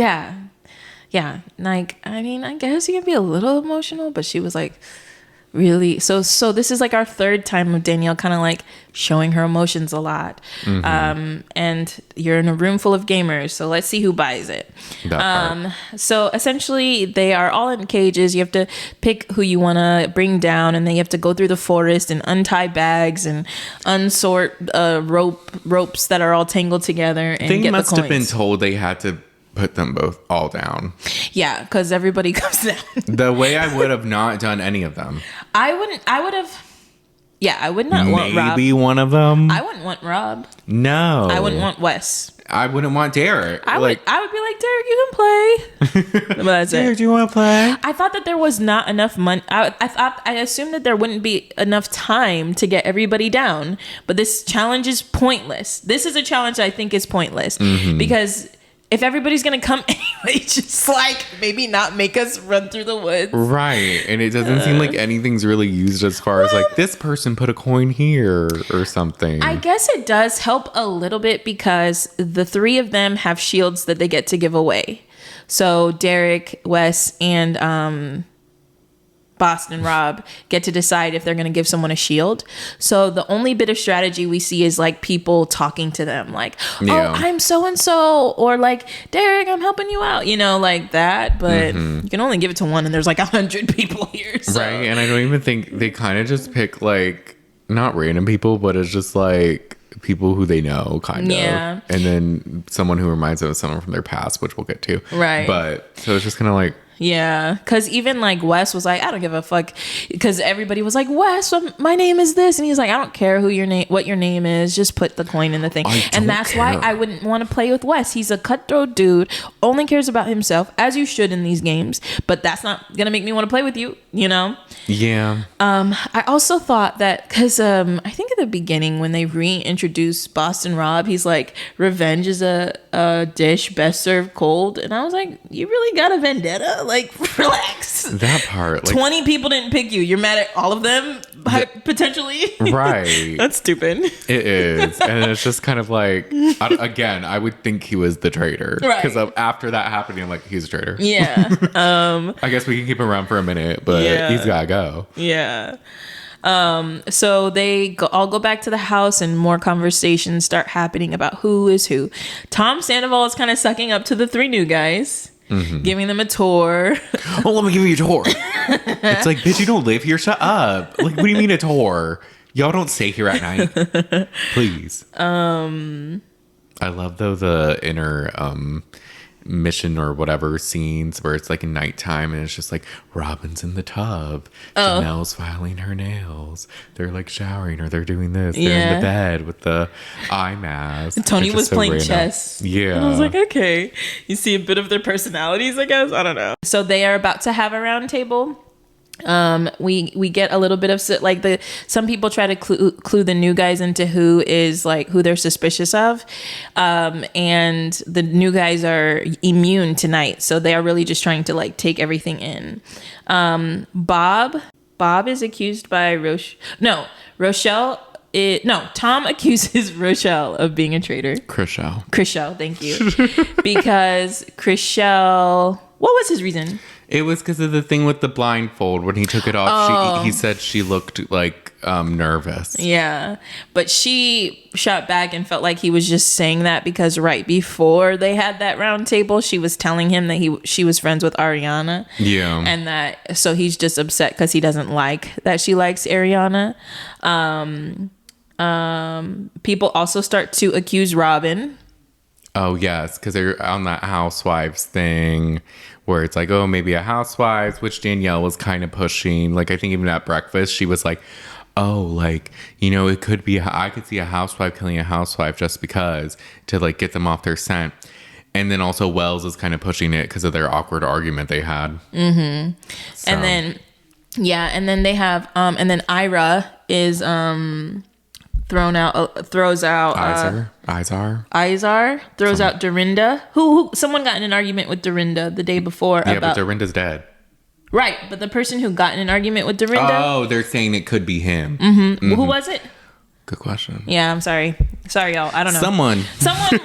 Yeah, like, I mean, I guess you can be a little emotional, but she was like, really. So this is like our 3rd time of Danielle kind of like showing her emotions a lot. And you're in a room full of gamers, so let's see who buys it. So essentially, they are all in cages. You have to pick who you want to bring down, and then you have to go through the forest and untie bags and unsort ropes that are all tangled together and They get must the coins. have been told they had to put them both all down. Yeah, because everybody comes down. The way I would have not done any of them. I would not want Rob. Maybe one of them. I wouldn't want Rob. No. I wouldn't want Wes. I wouldn't want Derek. I would be like, Derek, you can play. But that's Derek, it. do you want to play? I thought that there was not enough money. I assumed that there wouldn't be enough time to get everybody down. But this challenge is pointless. This is a challenge I think is pointless. Because if everybody's going to come anyway, just like maybe not make us run through the woods. Right. And it doesn't seem like anything's really used as far as like this person put a coin here or something. I guess it does help a little bit because the 3 of them have shields that they get to give away. So Derek, Wes, and Boston and Rob get to decide if they're going to give someone a shield. So the only bit of strategy we see is like people talking to them like, oh, I'm so and so, or like, Derek, I'm helping you out, you know, like that. But you can only give it to one, and there's like 100 people here, so. Right? And I don't even think they kind of just pick like not random people, but it's just like people who they know, kind of, and then someone who reminds them of someone from their past, which we'll get to, right? But so it's just kind of like. Yeah, because even like Wes was like, I don't give a fuck, because everybody was like, Wes, my name is this, and he's like, I don't care what your name is, just put the coin in the thing. And that's why I wouldn't want to play with Wes. He's a cutthroat dude, only cares about himself, as you should in these games. But that's not gonna make me want to play with you, you know? Yeah. I also thought that because I think at the beginning when they reintroduced Boston Rob, he's like, revenge is a dish best served cold, and I was like, you really got a vendetta? Like, relax. That part. Like, 20 people didn't pick you. You're mad at all of them, potentially? Right. That's stupid. It is. And it's just kind of like, again, I would think he was the traitor. Right. Because after that happening, I'm like, he's a traitor. Yeah. I guess we can keep him around for a minute, but he's got to go. Yeah. So they all go back to the house, and more conversations start happening about who is who. Tom Sandoval is kind of sucking up to the three new guys. Giving them a tour. Oh, let me give you a tour. It's like, bitch, you don't live here. Shut up. Like, what do you mean a tour? Y'all don't stay here at night. Please. I love though the inner mission or whatever scenes where it's like nighttime and it's just like Robin's in the tub, Janelle's filing her nails, they're like showering or they're doing this, they're in the bed with the eye mask. And Tony was playing chess. Yeah. And I was like, okay, you see a bit of their personalities, I guess. I don't know. So they are about to have a round table. We get a little bit of like some people try to clue the new guys into who they're suspicious of, and the new guys are immune tonight, so they are really just trying to like take everything in. Bob is accused by Rochelle. Tom accuses Rochelle of being a traitor. Chrishell, thank you. Because Chrishell, what was his reason? It was because of the thing with the blindfold. When he took it off, he said she looked like nervous. Yeah, but she shot back and felt like he was just saying that because right before they had that round table, she was telling him that she was friends with Ariana. Yeah, and so he's just upset because he doesn't like that she likes Ariana. People also start to accuse Robin. Oh yes, because they're on that housewives thing where it's like, oh, maybe a housewives, which Danielle was kind of pushing. Like, I think even at breakfast, she was like, oh, like, you know, it could be, I could see a housewife killing a housewife just because to like get them off their scent. And then also Wells is kind of pushing it because of their awkward argument they had. Mm-hmm. So. And then they have, and then Ira is, throws out Izar throws out Dorinda, who someone got in an argument with Dorinda the day before. Yeah, but Dorinda's dead. Right, but the person who got in an argument with Dorinda. Oh, they're saying it could be him. Mm-hmm. Who was it? Good question. Yeah, I'm sorry, y'all. I don't know. Someone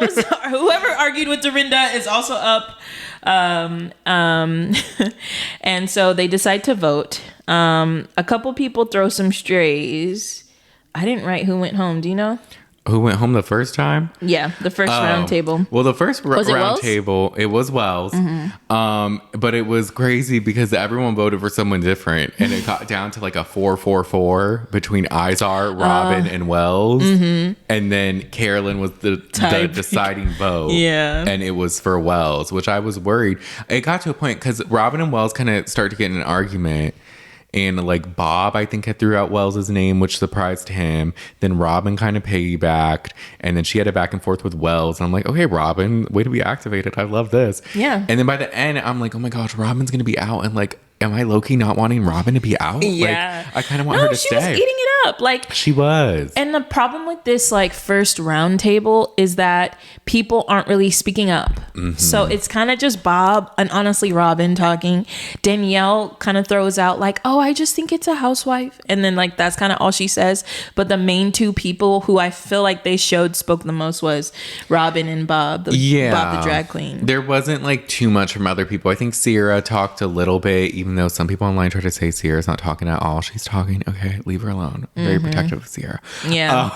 was whoever argued with Dorinda is also up. And so they decide to vote. A couple people throw some strays. I didn't write who went home. Do you know? Who went home the first time? Yeah, the first round table. Well, the first round table, it was Wells. Mm-hmm. But it was crazy because everyone voted for someone different. And it got down to like a 4-4-4 between Izar, Robin, and Wells. Mm-hmm. And then Carolyn was the deciding vote. Yeah. And it was for Wells, which I was worried. It got to a point because Robin and Wells kind of started to get in an argument. And like Bob, I think, had threw out Wells's name, which surprised him. Then Robin kind of piggybacked, and then she had a back and forth with Wells. And I'm like, okay, Robin, way to be activated. I love this. Yeah. And then by the end, I'm like, oh my gosh, Robin's gonna be out. And like, am I low-key not wanting Robin to be out? Yeah. Like, I kind of want her to stay. She was eating it up. Like, she was. And the problem with this like first round table is that people aren't really speaking up. So it's kind of just Bob and honestly Robin talking. Danielle kind of throws out like, oh, I just think it's a housewife. And then like that's kind of all she says. But the main two people who I feel like they spoke the most was Robin and Bob, Bob the drag queen. There wasn't like too much from other people. I think Sierra talked a little bit, even though some people online try to say Sierra's not talking at all. She's talking. Okay, leave her alone. Very protective of Sierra. Yeah.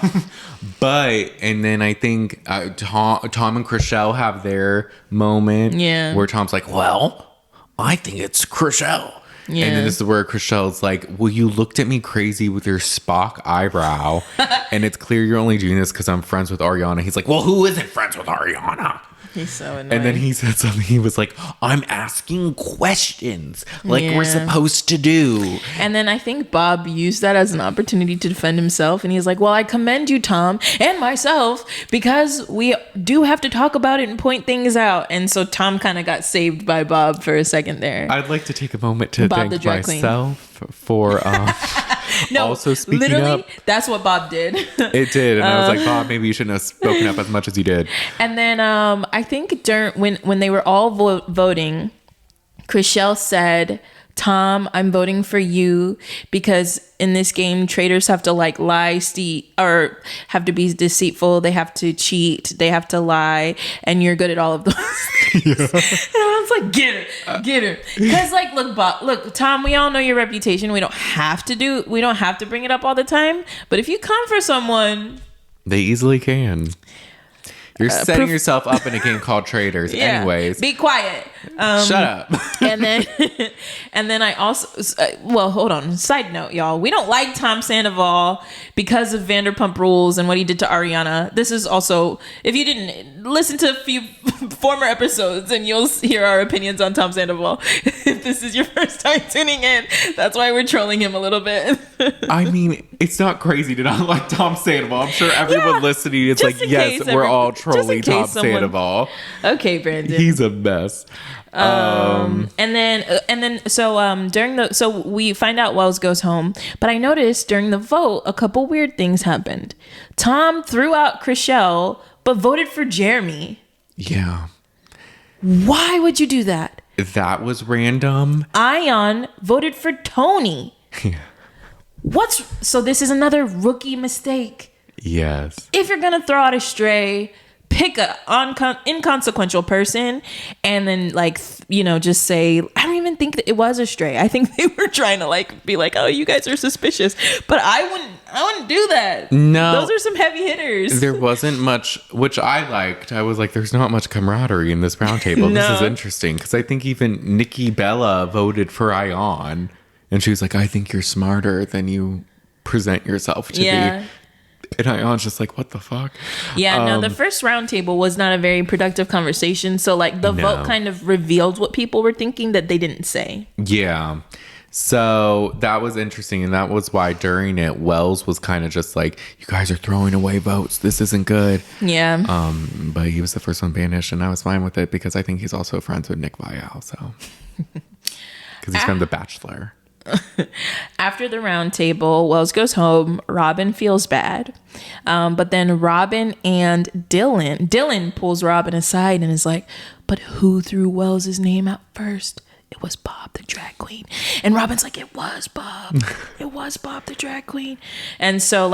But, and then I think Tom and Chriselle have their moment. Yeah. Where Tom's like, well, I think it's Chriselle. Yeah. And then this is where Chriselle's like, well, you looked at me crazy with your Spock eyebrow. And it's clear you're only doing this because I'm friends with Ariana. He's like, well, who isn't friends with Ariana? He's so annoying. And then he said something. He was like, I'm asking questions like we're supposed to do. And then I think Bob used that as an opportunity to defend himself. And he's like, well, I commend you, Tom, and myself, because we do have to talk about it and point things out. And so Tom kind of got saved by Bob for a second there. I'd like to take a moment to Bob thank myself for also speaking literally, up. That's what Bob did. It did. And I was like, Bob, maybe you shouldn't have spoken up as much as you did. And then I think when they were all voting, Chriselle said, Tom, I'm voting for you because in this game, traitors have to like lie, or have to be deceitful. They have to cheat. They have to lie. And you're good at all of those things. Yeah. And I was like, get her. Because like, look, Tom, we all know your reputation. We don't have to bring it up all the time. But if you come for someone, they easily can. You're setting yourself up in a game called Traitors. Yeah. Anyways. Be quiet. Shut up. and then I also, well, hold on. Side note, y'all. We don't like Tom Sandoval because of Vanderpump Rules and what he did to Ariana. This is also, if you didn't listen to a few former episodes, and you'll hear our opinions on Tom Sandoval. If this is your first time tuning in, that's why we're trolling him a little bit. I mean, it's not crazy to not like Tom Sandoval. I'm sure everyone listening is like, yes, we're all trolling Tom Sandoval. Okay, Brandon. He's a mess. So we find out Wells goes home, but I noticed during the vote a couple weird things happened. Tom threw out Chriselle but voted for Jeremy. Yeah. Why would you do that? That was random. Ion voted for Tony. Yeah. So this is another rookie mistake. Yes. If you're gonna throw out a stray, pick a inconsequential person and then just say, I don't even think that it was a stray. I think they were trying to be like, oh, you guys are suspicious. But I wouldn't do that. No. Those are some heavy hitters. There wasn't much, which I liked. I was like, there's not much camaraderie in this round table. No. This is interesting. Because I think even Nikki Bella voted for Ion. And she was like, I think you're smarter than you present yourself to be. And Ion's just like, what the fuck? Yeah, no, the first round table was not a very productive conversation. So the vote kind of revealed what people were thinking that they didn't say. Yeah. So that was interesting. And that was why during it, Wells was kind of just like, you guys are throwing away votes. This isn't good. Yeah. But he was the first one banished. And I was fine with it because I think he's also friends with Nick Viall. So, because he's from The Bachelor. After the round table, Wells goes home. Robin feels bad. But then Robin and Dylan pulls Robin aside and is like, but who threw Wells's name out first? It was Bob the drag queen. And Robin's like, it was Bob. It was Bob the drag queen. And so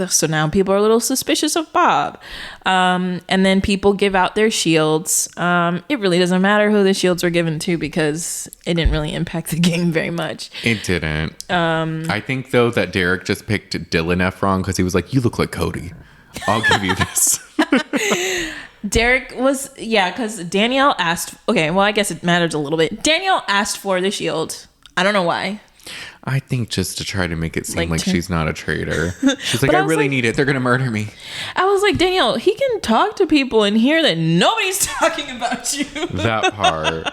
so now people are a little suspicious of Bob. And then people give out their shields. It really doesn't matter who the shields were given to because it didn't really impact the game very much. It didn't. I think though that Derek just picked Dylan F wrong because he was like, you look like Cody. I'll give you this. Derek was, because Danielle asked, I guess it matters a little bit. Danielle asked for the shield. I don't know why. I think just to try to make it seem like she's not a traitor. She's like, I really need it. They're going to murder me. I was like, Danielle, he can talk to people and hear that nobody's talking about you. That part.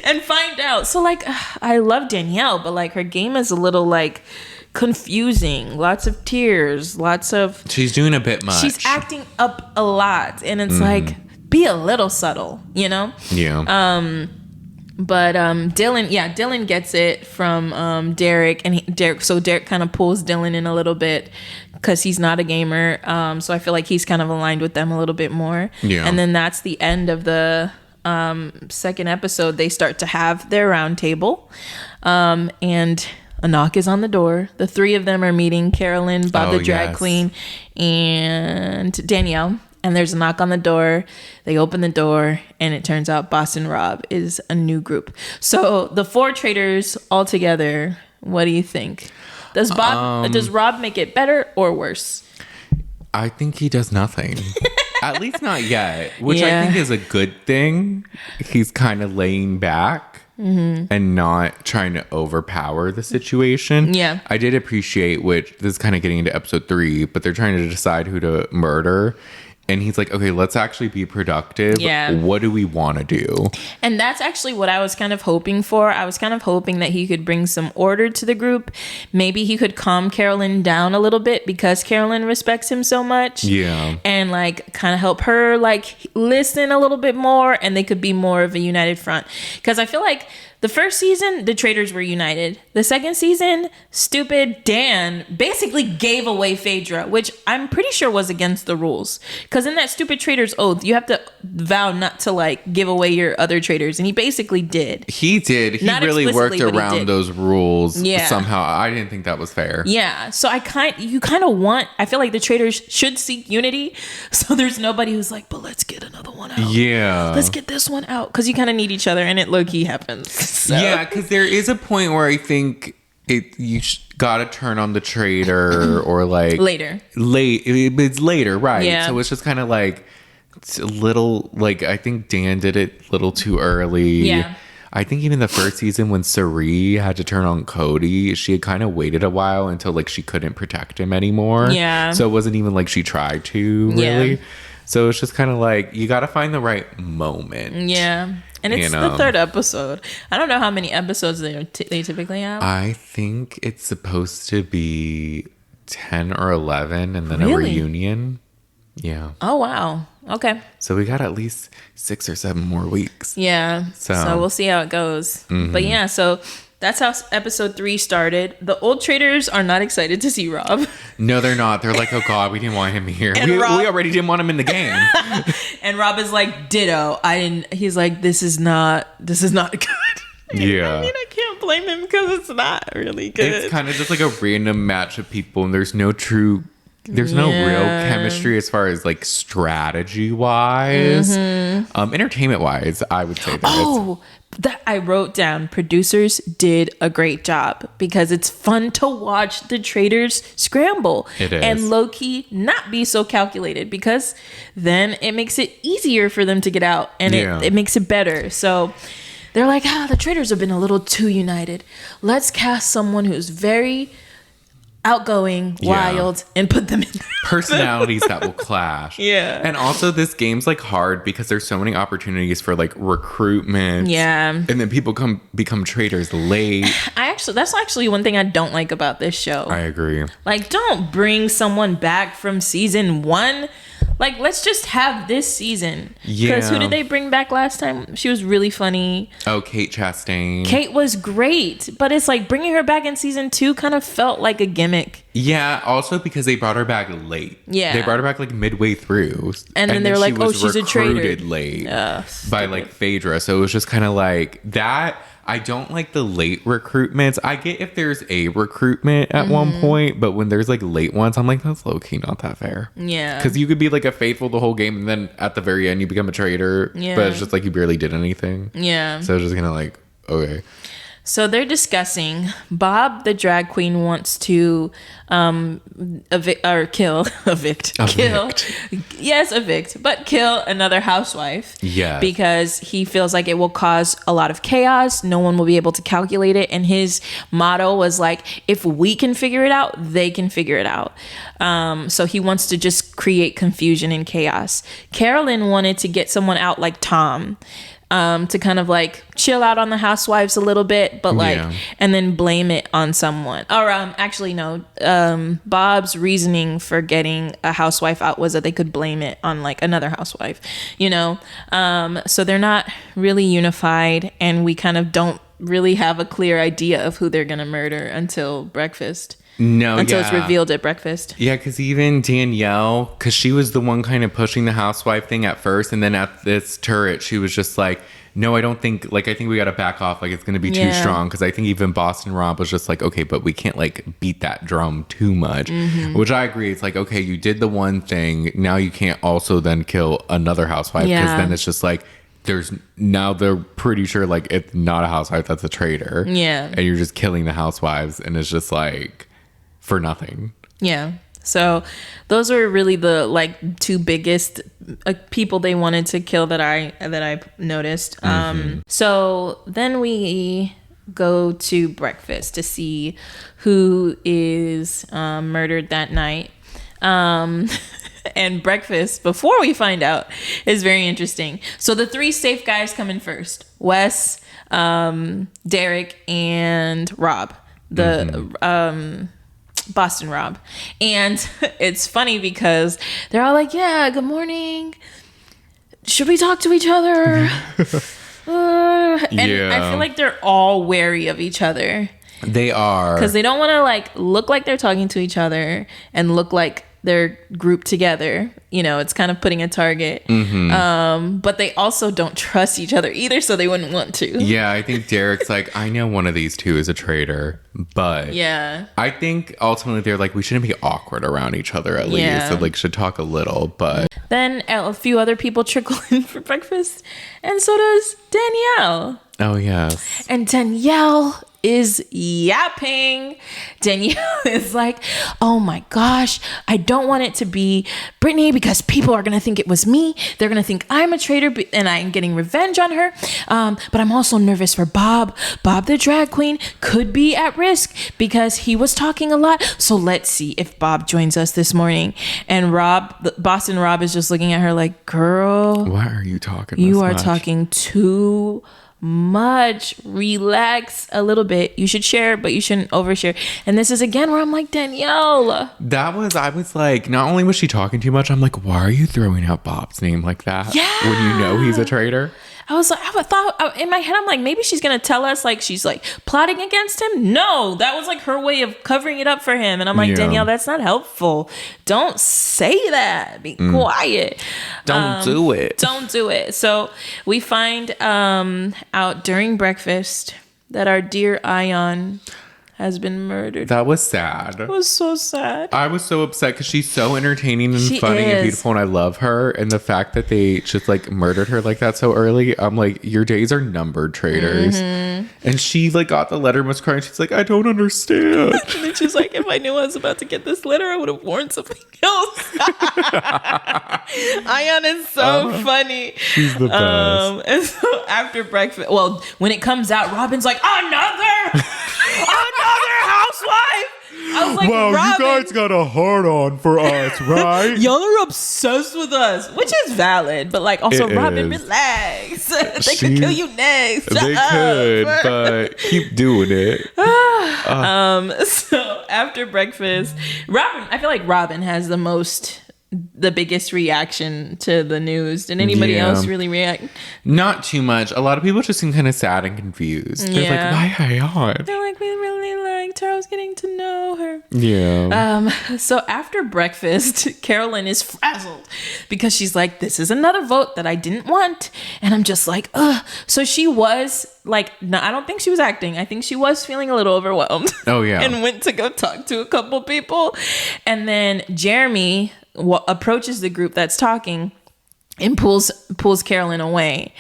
And find out. So I love Danielle, but her game is a little confusing, lots of tears, she's doing a bit much. She's acting up a lot, and it's be a little subtle, you know? Yeah. But Dylan gets it from Derek, and Derek kind of pulls Dylan in a little bit because he's not a gamer. So I feel like he's kind of aligned with them a little bit more. Yeah. And then that's the end of the second episode. They start to have their round table, and a knock is on the door. The three of them are meeting: Carolyn, Bob the drag queen, and Danielle. And there's a knock on the door. They open the door, and it turns out Boston Rob is a new group. So the four traitors all together, what do you think? Does Rob make it better or worse? I think he does nothing. At least not yet, which I think is a good thing. He's kind of laying back and not trying to overpower the situation. Yeah. I did appreciate, which this is kind of getting into episode 3, but they're trying to decide who to murder. And he's like, okay, let's actually be productive. Yeah. What do we want to do? And that's actually what I was kind of hoping for. I was kind of hoping that he could bring some order to the group. Maybe he could calm Carolyn down a little bit because Carolyn respects him so much. Yeah. And like kind of help her like listen a little bit more, and they could be more of a united front. Because I feel like the first season, the traitors were united. The second season, stupid Dan basically gave away Phaedra, which I'm pretty sure was against the rules. Because in that stupid traitor's oath, you have to vow not to like give away your other traitors. And he basically did. He did. He Not really worked explicitly, but he around did. those rules Yeah. somehow. I didn't think that was fair. Yeah. So I feel like the traitors should seek unity. So there's nobody who's like, but let's get another one out. Yeah. Let's get this one out. Because you kind of need each other, and it low-key happens. So. Yeah, because there is a point where I think you gotta turn on the traitor or like Later. It's later, right? Yeah. So it's just kind of like it's a little like I think Dan did it a little too early. Yeah. I think even the first season when Sari had to turn on Cody, she had kind of waited a while until like she couldn't protect him anymore. Yeah. So it wasn't even like she tried to really. Yeah. So it's just kind of like you got to find the right moment. Yeah. And it's the third episode. I don't know how many episodes they typically have. I think it's supposed to be 10 or 11 and then a Really? reunion. Yeah. Oh, wow. Okay. So we got at least 6 or 7 more weeks. Yeah. So we'll see how it goes. But yeah, so that's how episode 3 started. The old traitors are not excited to see Rob. No, they're not. They're like, oh God, we didn't want him here. And We Rob- already didn't want him in the game. And Rob is like, ditto. He's like, this is not good. Yeah. I mean, I can't blame him because it's not really good. It's kind of just like a random match of people and there's no real chemistry as far as like strategy wise. Entertainment wise, I would say That I wrote down, producers did a great job because it's fun to watch the traitors scramble. It is. And low-key not be so calculated because then it makes it easier for them to get out and it makes it better. So they're like, the traitors have been a little too united. Let's cast someone who's very outgoing, wild, and put them in personalities that will clash. Yeah. And also this game's like hard because there's so many opportunities for like recruitment. Yeah. And then people become traitors late. That's actually one thing I don't like about this show. I agree. Like, don't bring someone back from season 1. Like, let's just have this season. Yeah. Because who did they bring back last time? She was really funny. Oh, Kate Chastain. Kate was great, but it's like bringing her back in season 2 kind of felt like a gimmick. Yeah, also because they brought her back late. Yeah. They brought her back like midway through. And then they were like, oh, she's a traitor. Recruited late by like Phaedra. So it was just kind of like that. I don't like the late recruitments. I get if there's a recruitment at one point, but when there's like late ones, I'm like, that's low key not that fair. Yeah. Because you could be like a faithful the whole game and then at the very end you become a traitor. Yeah. But it's just like you barely did anything. Yeah. So it's just kind of like, okay. So they're discussing. Bob, the drag queen, wants to kill another housewife. Yes. Because he feels like it will cause a lot of chaos. No one will be able to calculate it. And his motto was like, if we can figure it out, they can figure it out. So he wants to just create confusion and chaos. Carolyn wanted to get someone out like Tom. to kind of like chill out on the housewives a little bit, but like, and then blame it on someone. Or actually, no. Bob's reasoning for getting a housewife out was that they could blame it on like another housewife, you know? So they're not really unified, and we kind of don't really have a clear idea of who they're gonna murder until breakfast. Until it's revealed at breakfast. Yeah, because even Danielle, because she was the one kind of pushing the housewife thing at first, and then at this turret, she was just like, no, I don't think, like, I think we got to back off. Like, it's going to be too strong. Because I think even Boston Rob was just like, okay, but we can't, like, beat that drum too much. Which I agree. It's like, okay, you did the one thing. Now you can't also then kill another housewife. Because then it's just like, they're pretty sure, like, it's not a housewife, that's a traitor. Yeah. And you're just killing the housewives. And it's just like, for nothing. Yeah. So those are really the like two biggest people they wanted to kill that I noticed. So then we go to breakfast to see who is murdered that night. And breakfast, before we find out, is very interesting. So the three safe guys come in first: Wes, Derek, and Rob. Boston Rob. And it's funny because they're all like, yeah, good morning, should we talk to each other? And I feel like they're all wary of each other. They are, because they don't want to like look like they're talking to each other and look like they're grouped together. You know, it's kind of putting a target. But they also don't trust each other either, so they wouldn't want to. Yeah, I think Derek's like, I know one of these two is a traitor, but I think ultimately they're like, we shouldn't be awkward around each other at least. So like, should talk a little. But then a few other people trickle in for breakfast, and so does Danielle. Oh yes. And Danielle is yapping. Danielle is like, oh my gosh, I don't want it to be Brittany because people are gonna think it was me. They're gonna think I'm a traitor and I'm getting revenge on her. But I'm also nervous for Bob. Bob the drag queen could be at risk because he was talking a lot. So let's see if Bob joins us this morning. And Boston Rob is just looking at her like, girl, why are you talking you this are much? Talking too much. Relax a little bit. You should share, but you shouldn't overshare. And this is again where I'm like, Danielle, I was like, not only was she talking too much, I'm like, why are you throwing out Bob's name like that? When you know he's a traitor? I was like, I thought in my head, I'm like, maybe she's gonna tell us like she's like plotting against him. No, that was like her way of covering it up for him. And I'm like, Danielle, that's not helpful. Don't say that. Be quiet. Don't do it. Don't do it. So we find out during breakfast that our dear Ion has been murdered. That was sad. It was so sad. I was so upset because she's so entertaining and funny and beautiful, and I love her. And the fact that they just like murdered her like that so early, I'm like, your days are numbered, traitors. And she like got the letter and was crying. She's like, I don't understand. And then she's like, if I knew I was about to get this letter, I would have worn something else. Ion is so funny. She's the best. And so after breakfast, well, when it comes out, Robin's like, another housewife. I was like, wow, Robin, you guys got a hard on for us, right? Y'all are obsessed with us, which is valid, but like also, Robin, relax. They could kill you next. They could, but keep doing it. So after breakfast, I feel like Robin has the biggest reaction to the news. Did anybody else really react? Not too much. A lot of people just seem kind of sad and confused. They're like, why are you on? They're like, we really liked her. I was getting to know her. Yeah. So after breakfast, Carolyn is frazzled because she's like, this is another vote that I didn't want. And I'm just like, ugh. So she was like, no, I don't think she was acting. I think she was feeling a little overwhelmed. Oh, yeah. And went to go talk to a couple people. And then Jeremy approaches the group that's talking and pulls Carolyn away,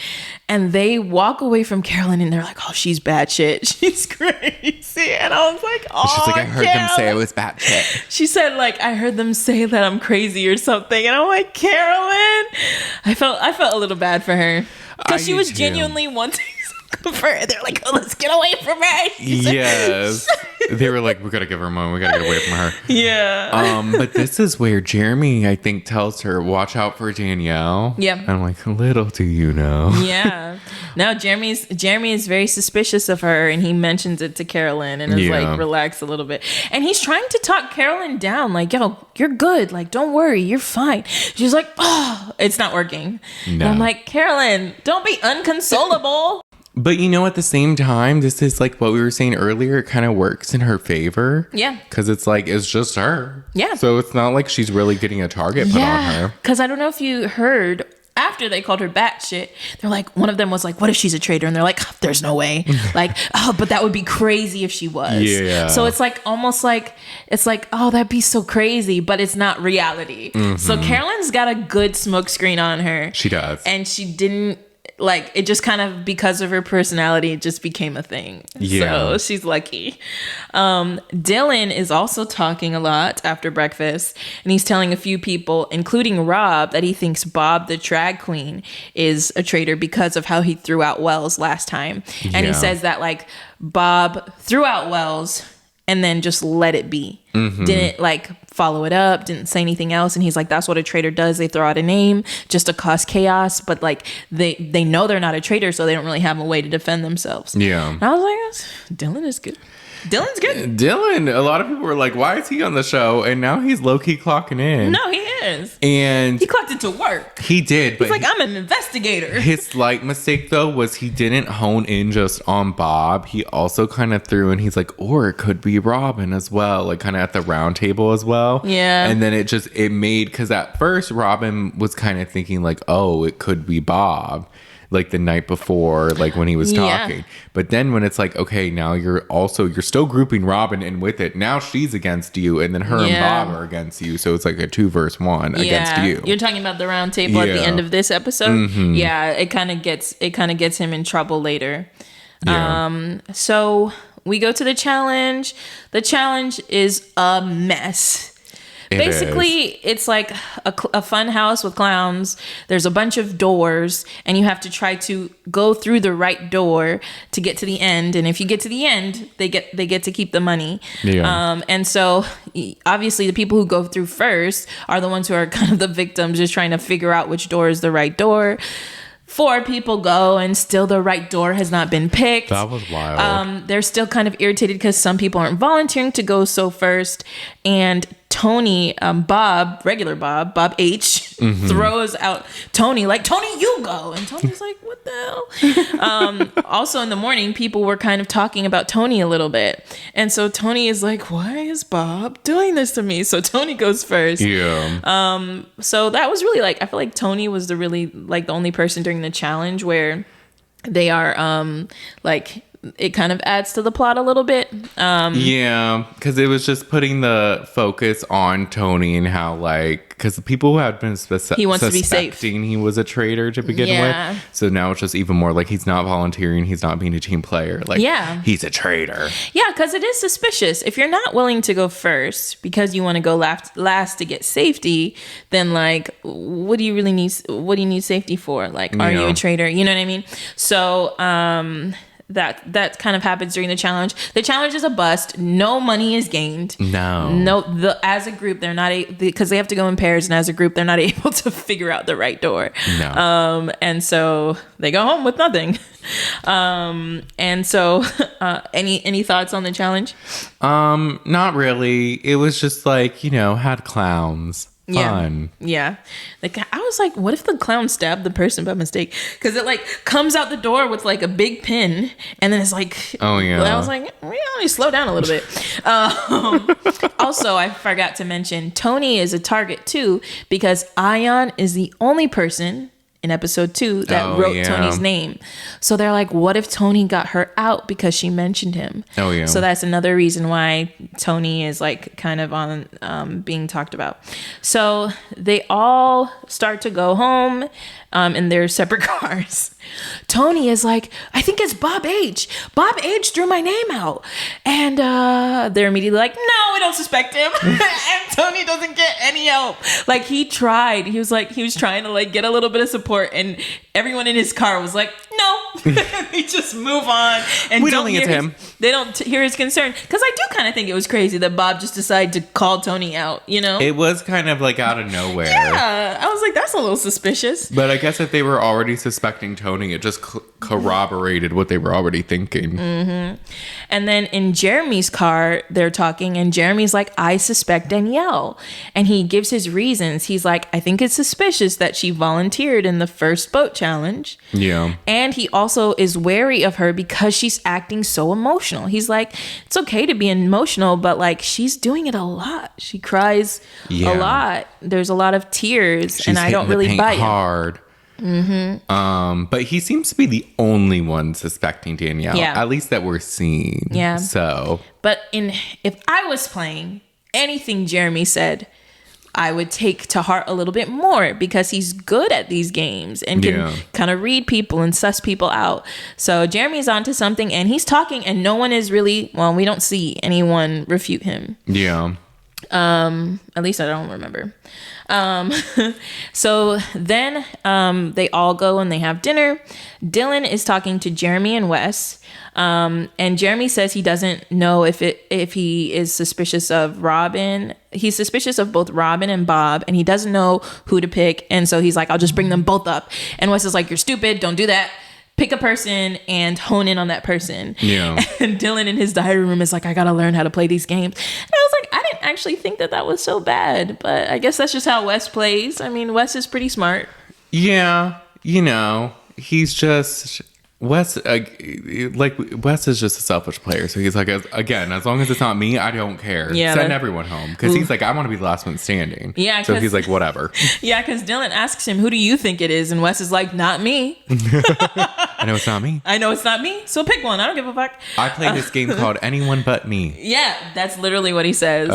and they walk away from Carolyn and they're like, oh, she's bad shit, she's crazy. And I was like, oh, she's like, I heard Carolyn. them say I was bad shit. She said like, I heard them say that I'm crazy or something. And I'm like, Carolyn, I felt a little bad for her because she was genuinely wanting They're like, oh, let's get away from her. Yes. They were like, we gotta give her money. We gotta get away from her. Yeah. But this is where Jeremy, I think, tells her, watch out for Danielle. Yeah. And I'm like, little do you know. Yeah. No, Jeremy is very suspicious of her, and he mentions it to Carolyn and is like, relax a little bit. And he's trying to talk Carolyn down, like, yo, you're good. Like, don't worry, you're fine. She's like, oh, it's not working. No. And I'm like, Carolyn, don't be unconsolable. But at the same time, this is like what we were saying earlier. It kind of works in her favor. Yeah. Because it's like, it's just her. Yeah. So it's not like she's really getting a target put on her. Because I don't know if you heard, after they called her batshit, they're like, one of them was like, what if she's a traitor? And they're like, there's no way. Like, oh, but that would be crazy if she was. Yeah. So it's like, almost like, it's like, oh, that'd be so crazy, but it's not reality. Mm-hmm. So Carolyn's got a good smokescreen on her. She does. And she didn't, like, it just kind of, because of her personality, it just became a thing. Yeah. So she's lucky. Dylan is also talking a lot after breakfast, and he's telling a few people, including Rob, that he thinks Bob the drag queen is a traitor because of how he threw out Wells last time. And he says that, like, Bob threw out Wells and then just let it be. Mm-hmm. Didn't, like, follow it up, didn't say anything else. And he's like, that's what a traitor does. They throw out a name just to cause chaos, but like they know they're not a traitor, so they don't really have a way to defend themselves. Yeah. And I was like, Dylan is good. Dylan's good. Dylan, a lot of people were like, why is he on the show? And now he's low-key clocking in. No, he is. And he clocked into work. He did. He's like, I'm an investigator. His slight mistake, though, was he didn't hone in just on Bob. He also kind of threw in, he's like, or it could be Robin as well, like kind of at the round table as well. Yeah. And then it made, because at first Robin was kind of thinking like, oh, it could be Bob. Like the night before, like when he was talking. But then when it's like, okay, now you're still grouping Robin in with it. Now she's against you, and then her and Bob are against you. So it's like a 2 versus 1 against you. You're talking about the round table at the end of this episode. Mm-hmm. Yeah, it kind of gets him in trouble later. Yeah. So we go to the challenge. The challenge is a mess. Basically, it's like a fun house with clowns. There's a bunch of doors, and you have to try to go through the right door to get to the end. And if you get to the end, they get to keep the money. Yeah. And so, obviously, the people who go through first are the ones who are kind of the victims, just trying to figure out which door is the right door. 4 people go, and still the right door has not been picked. That was wild. They're still kind of irritated because some people aren't volunteering to go so first. And Tony, Bob H, throws out Tony, like, Tony, you go. And Tony's like, what the hell? Also in the morning, people were kind of talking about Tony a little bit. And so Tony is like, why is Bob doing this to me? So Tony goes first. Yeah. So that was really like, I feel like Tony was the only person during the challenge where they are like, it kind of adds to the plot a little bit. Yeah, because it was just putting the focus on Tony and how, like, because the people who had been he wants to be safe. He was a traitor to begin with. So now it's just even more like he's not volunteering. He's not being a team player. Like, he's a traitor. Yeah, because it is suspicious. If you're not willing to go first because you want to go last to get safety, then, like, what do you really need? What do you need safety for? Like, are you a traitor? You know what I mean? So, that kind of happens during the challenge. The challenge is a bust. No money is gained. As a group, they're not because they have to go in pairs, and as a group, they're not able to figure out the right door. No. And so they go home with nothing. And so, any thoughts on the challenge? Not really. It was just like, had clowns. Fun. Yeah. Like, I was like, what if the clown stabbed the person by mistake? Because it like comes out the door with like a big pin, and then it's like, oh yeah. I was like, slow down a little bit. Also, I forgot to mention, Tony is a target too, because Ion is the only person in episode 2 that wrote Tony's name. So they're like, what if Tony got her out because she mentioned him? Oh yeah. So that's another reason why Tony is like kind of on being talked about. So they all start to go home in their separate cars. Tony is like, I think it's Bob H. Bob H threw my name out. And they're immediately like, no, we don't suspect him. And Tony doesn't get any help. Like, he tried. He was trying to like get a little bit of support, and everyone in his car was like, no, They just move on and We don't think it's him. They don't hear his concern. Because I do kind of think it was crazy that Bob just decided to call Tony out, you know? It was kind of like out of nowhere. Yeah, I was like, that's a little suspicious. But I guess if they were already suspecting Tony, it just corroborated what they were already thinking. Mm-hmm. And then in Jeremy's car, they're talking, and Jeremy's like, I suspect Danielle. And he gives his reasons. He's like, I think it's suspicious that she volunteered in the first boat challenge. Yeah. And he also is wary of her because she's acting so emotional. He's like, it's okay to be emotional, but like she's doing it a lot. She cries a lot. There's a lot of tears, and I don't really buy it. Hard. Mm-hmm. But he seems to be the only one suspecting Danielle, at least that we're seeing. Yeah. So, but if I was playing, anything Jeremy said, I would take to heart a little bit more because he's good at these games and can kind of read people and suss people out. So Jeremy's onto something, and he's talking, and no one is really, well, we don't see anyone refute him. Yeah. At least I don't remember. So then they all go and they have dinner. Dylan is talking to Jeremy and Wes. And Jeremy says he doesn't know if he is suspicious of Robin. He's suspicious of both Robin and Bob, and he doesn't know who to pick. And so he's like, I'll just bring them both up. And Wes is like, you're stupid. Don't do that. Pick a person and hone in on that person. Yeah. And Dylan in his diary room is like, I gotta learn how to play these games. And I was like, I didn't actually think that was so bad, but I guess that's just how Wes plays. I mean, Wes is pretty smart. Yeah, he's just Wes. Wes is just a selfish player, so he's like, as long as it's not me, I don't care. Yeah, send everyone home, because he's like, I want to be the last one standing. Yeah, so he's like, whatever. Yeah, because Dylan asks him, who do you think it is? And Wes is like, not me. I know it's not me. I know it's not me. So pick one. I don't give a fuck. I play this game called Anyone But Me. Yeah, that's literally what he says.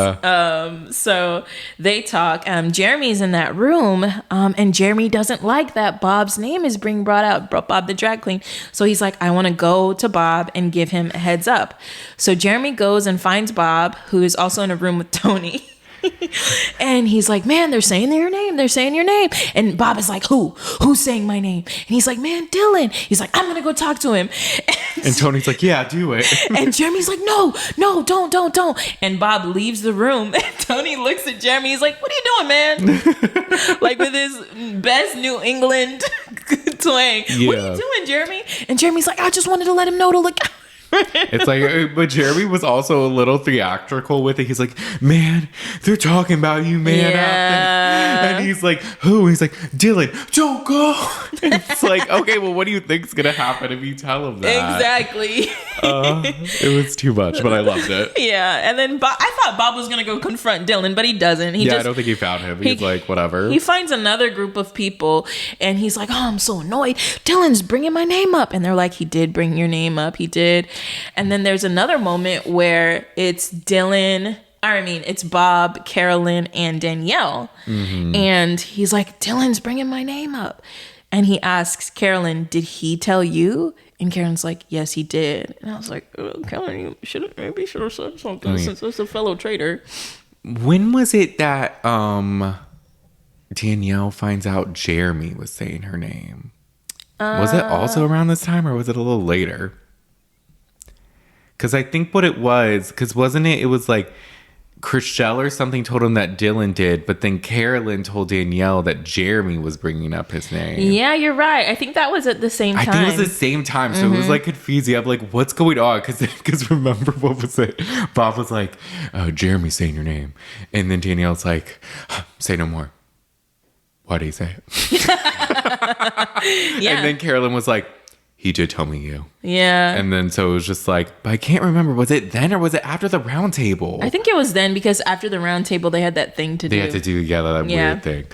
So they talk. Jeremy's in that room, and Jeremy doesn't like that Bob's name is being brought out, Bob the drag queen. So he's like, I want to go to Bob and give him a heads up. So Jeremy goes and finds Bob, who is also in a room with Tony. And he's like, man, they're saying your name. They're saying your name. And Bob is like, who's saying my name? And he's like, man, Dylan. He's like, I'm going to go talk to him. And Tony's like, yeah, do it. And Jeremy's like, no, don't. And Bob leaves the room. And Tony looks at Jeremy. He's like, what are you doing, man? Like with his best New England twang. Yeah. What are you doing, Jeremy? And Jeremy's like, I just wanted to let him know to look out. It's like, but Jeremy was also a little theatrical with it. He's like, man, they're talking about you, man. Yeah. And he's like, who? He's like, Dylan, don't go. It's like, okay, well, what do you think's gonna happen if you tell him that? Exactly. It was too much, but I loved it. Yeah, and then I thought Bob was gonna go confront Dylan, but he doesn't. I don't think he found him. He's like, whatever. He finds another group of people, and he's like, oh, I'm so annoyed. Dylan's bringing my name up. And they're like, he did bring your name up. He did. And then there's another moment where it's it's Bob, Carolyn, and Danielle. Mm-hmm. And he's like, Dylan's bringing my name up. And he asks Carolyn, did he tell you? And Karen's like, yes, he did. And I was like, Carolyn, you should have said something since it's a fellow traitor. When was it that Danielle finds out Jeremy was saying her name? Was it also around this time, or was it a little later? Because I think what it was, because wasn't it was like Chriselle or something told him that Dylan did, but then Carolyn told Danielle that Jeremy was bringing up his name. Yeah, you're right. I think that was at the same time. I think it was the same time. So it was like confusing. I'm like, what's going on? Because remember, what was it? Bob was like, oh, Jeremy's saying your name. And then Danielle's like, say no more. Why did he say it? Yeah. And then Carolyn was like, he did tell me you. Yeah. And then so it was just like, but I can't remember. Was it then or was it after the round table? I think it was then, because after the round table, they had that thing to do. They had to do that weird thing.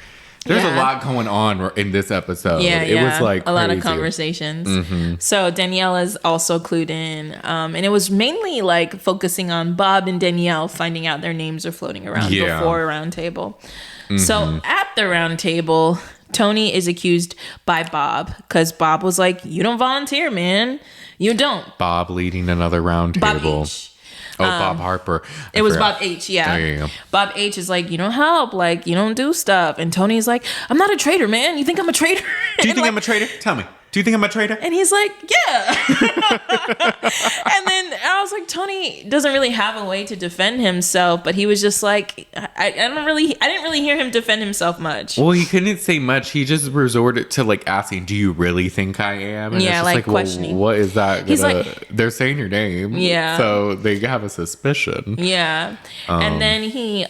There's a lot going on in this episode. Yeah, it was like a lot of conversations. Mm-hmm. So Danielle is also clued in. And it was mainly like focusing on Bob and Danielle finding out their names are floating around before a round table. Mm-hmm. So at the round table, Tony is accused by Bob because Bob was like, you don't volunteer, man. You don't. Bob leading another round table. Bob H. Bob Harper. It was Bob H, yeah. There you go. Bob H is like, you don't help. Like, you don't do stuff. And Tony's like, I'm not a traitor, man. You think I'm a traitor? Do you think I'm a traitor? Tell me. Do you think I'm a traitor? And he's like, yeah. And then I was like, Tony doesn't really have a way to defend himself, but he was just like, I didn't really hear him defend himself much. Well, he couldn't say much. He just resorted to like asking, "Do you really think I am?" And yeah, it's just like questioning. Well, what is that? He's like, they're saying your name, yeah. So they have a suspicion. Yeah, and then he,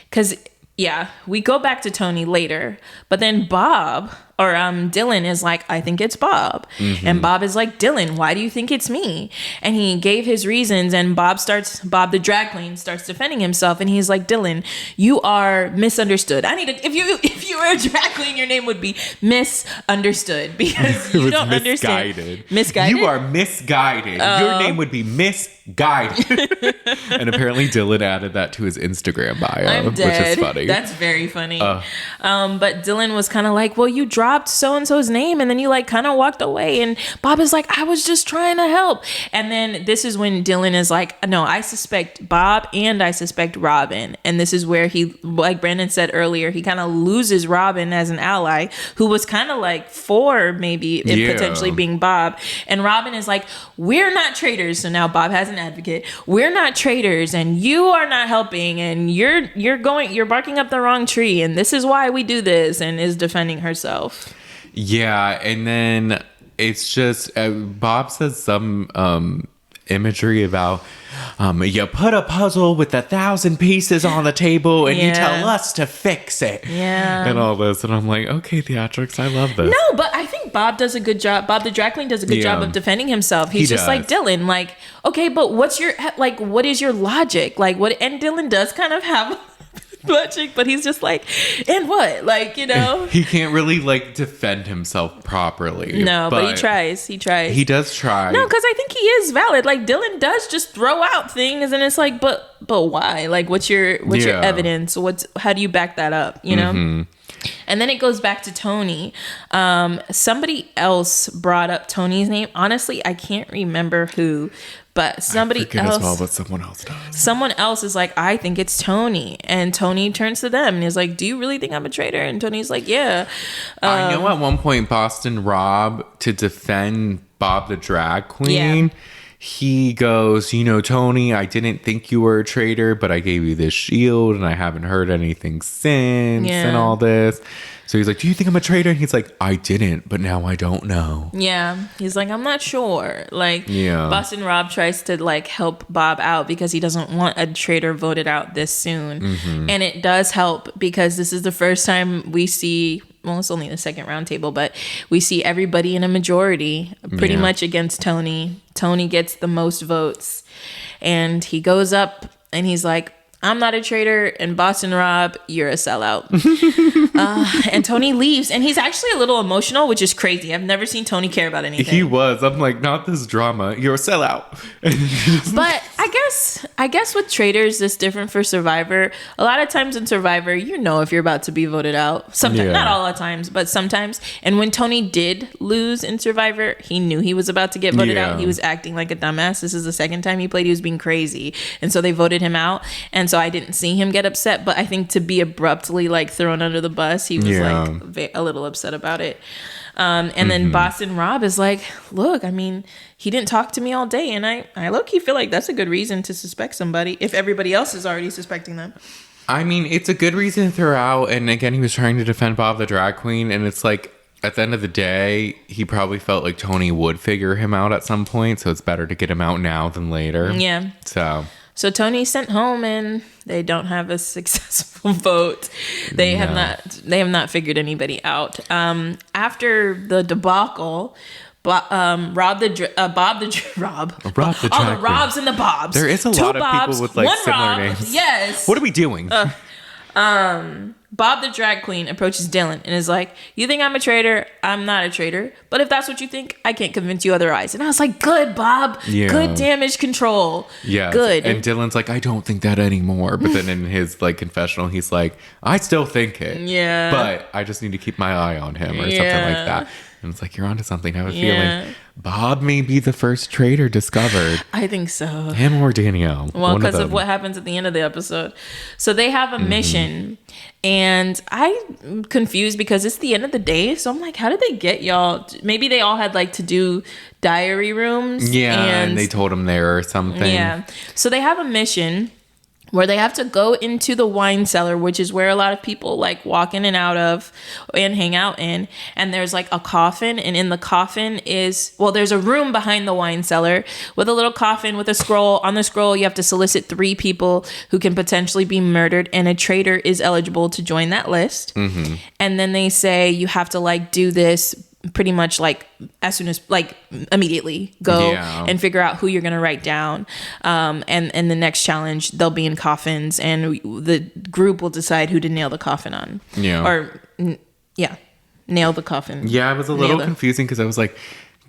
because. Yeah, we go back to Tony later, but then Bob or Dylan is like, I think it's Bob. Mm-hmm. And Bob is like, Dylan, why do you think it's me? And he gave his reasons, and Bob the drag queen starts defending himself, and he's like, Dylan, you are misunderstood. If you were a drag queen, your name would be misunderstood because you don't understand. Misguided. You are misguided. Your name would be misguided. And apparently Dylan added that to his Instagram bio, which is funny. That's very funny. But Dylan was kind of like, well, you dropped so-and-so's name and then you like kind of walked away. And Bob is like, I was just trying to help. And then this is when Dylan is like, no, I suspect Bob and I suspect Robin. And this is where he, like Brandon said earlier, he kind of loses Robin as an ally who was kind of like for maybe it potentially being Bob. And Robin is like, we're not traitors. So now Bob has an advocate. We're not traitors and you are not helping and you're barking up the wrong tree and this is why we do this, and is defending herself. Yeah, and then it's just Bob says some imagery about you put a puzzle with 1,000 pieces on the table and you tell us to fix it. Yeah. And all this. And I'm like, okay, theatrics, I love this. No, but I think Bob does a good job. Bob the drag queen does a good job of defending himself. He's just like, Dylan, like, okay, but what is your logic? Like, what? And Dylan does kind of have logic, but he's just like, and what? Like, you know? He can't really, like, defend himself properly. No, but he tries. He does try. No, because I think he is valid. Like, Dylan does just throw out things, and it's like, but why? Like, what's your evidence? How do you back that up, you know? Mm-hmm. And then it goes back to Tony. Somebody else brought up Tony's name. Honestly, I can't remember who, but somebody else. As well, but someone else does. Someone else is like, I think it's Tony. And Tony turns to them and is like, do you really think I'm a traitor? And Tony's like, yeah. I know at one point Boston Rob, to defend Bob the drag queen, he goes, Tony, I didn't think you were a traitor, but I gave you this shield and I haven't heard anything since and all this. So he's like, do you think I'm a traitor? And he's like, I didn't, but now I don't know. Yeah. He's like, I'm not sure. Like, Boston Rob tries to like help Bob out because he doesn't want a traitor voted out this soon. Mm-hmm. And it does help because this is the first time we see, well, it's only the second round table, but we see everybody in a majority pretty much against Tony. Tony gets the most votes and he goes up and he's like, I'm not a traitor, and Boston Rob, you're a sellout. And Tony leaves, and he's actually a little emotional, which is crazy. I've never seen Tony care about anything. He was. I'm like, not this drama. You're a sellout. But I guess with Traitors, it's different for Survivor. A lot of times in Survivor, if you're about to be voted out. Sometimes, not all the times, but sometimes. And when Tony did lose in Survivor, he knew he was about to get voted out. He was acting like a dumbass. This is the second time he played. He was being crazy, and so they voted him out. And so I didn't see him get upset, but I think to be abruptly like thrown under the bus, he was like a little upset about it. And then Boston Rob is like, look, I mean, he didn't talk to me all day, and I low-key feel like that's a good reason to suspect somebody if everybody else is already suspecting them. I mean, it's a good reason to throw out, and again, he was trying to defend Bob the drag queen, and it's like, at the end of the day, he probably felt like Tony would figure him out at some point, so it's better to get him out now than later. Yeah. So Tony's sent home, and they don't have a successful vote. They have not figured anybody out. After the debacle, Bob the Robs and the Bobs. There is a lot of people with like similar names. Yes. What are we doing? Bob the drag queen approaches Dylan and is like, you think I'm a traitor? I'm not a traitor. But if that's what you think, I can't convince you otherwise. And I was like, good, Bob. Yeah. Good damage control. Yeah. Good. And Dylan's like, I don't think that anymore. But then in his like confessional, he's like, I still think it. Yeah. But I just need to keep my eye on him or something like that. And it's like, you're onto something. I have a Yeah. feeling Bob may be the first traitor discovered. I think so. Him or Danielle. Well, because of what happens at the end of the episode. So they have a mission, and I'm confused because it's the end of the day. So I'm like, how did they get y'all? Maybe they all had like to do diary rooms. Yeah, and they told him there or something. Yeah. So they have a mission where they have to go into the wine cellar, which is where a lot of people like walk in and out of and hang out in. And there's like a coffin, and in the coffin there's a room behind the wine cellar with a little coffin with a scroll. On the scroll, you have to solicit 3 people who can potentially be murdered, and a traitor is eligible to join that list. And then they say you have to like do this pretty much like as soon as like immediately go and figure out who you're gonna write down, and the next challenge they'll be in coffins, and the group will decide who to nail the coffin on. Nail the coffin. I was a little confusing because I was like,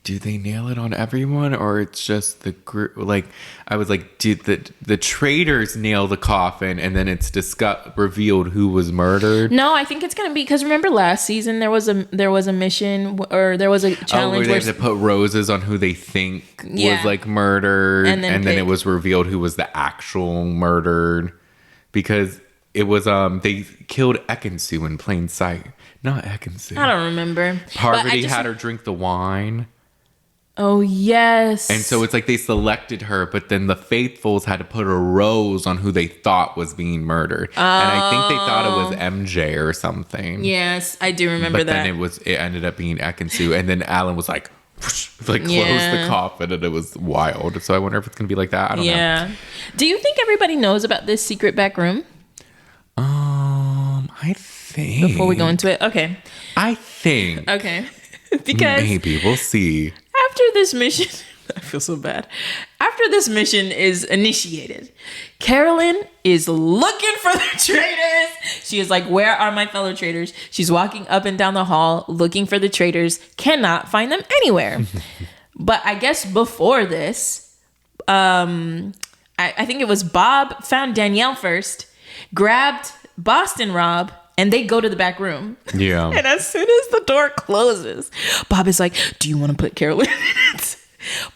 do they nail it on everyone, or it's just the group? Like, I was like, did the traitors nail the coffin, and then it's revealed who was murdered? No, I think it's gonna be, because remember last season there was a mission, or there was a challenge where they had to put roses on who they think was like murdered, and then it was revealed who was the actual murdered, because it was they killed Ekansu in plain sight. Not Ekansu. I don't remember. Parvati had her drink the wine. Oh, yes. And so it's like they selected her, but then the faithfuls had to put a rose on who they thought was being murdered. And I think they thought it was MJ or something. Yes, I do remember but that. Then it ended up being Ekansu. And then Alan was like, closed the coffin, and it was wild. So I wonder if it's going to be like that. I don't know. Do you think everybody knows about this secret back room? I think. Before we go into it? Okay. I think. Okay. Because maybe. We'll see. After this mission, I feel so bad. After this mission is initiated, Carolyn is looking for the traitors. She is like, where are my fellow traitors? She's walking up and down the hall looking for the traitors, cannot find them anywhere. But I guess before this, I think it was Bob found Danielle first, grabbed Boston Rob, and they go to the back room. Yeah. And as soon as the door closes, Bob is like, do you want to put Carolyn in it?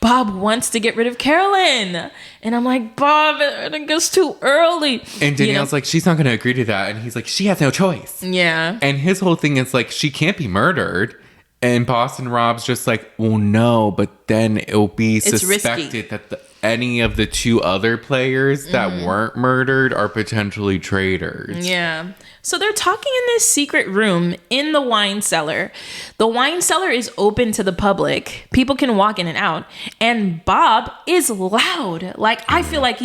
Bob wants to get rid of Carolyn. And I'm like, Bob, it goes too early. And Danielle's like, she's not going to agree to that. And he's like, she has no choice. Yeah. And his whole thing is like, she can't be murdered. And Boston Rob's just like, well, no, but then it'll be suspected that any of the 2 other players that weren't murdered are potentially traitors. Yeah. So they're talking in this secret room in the wine cellar. The wine cellar is open to the public. People can walk in and out. And Bob is loud. Like, I feel like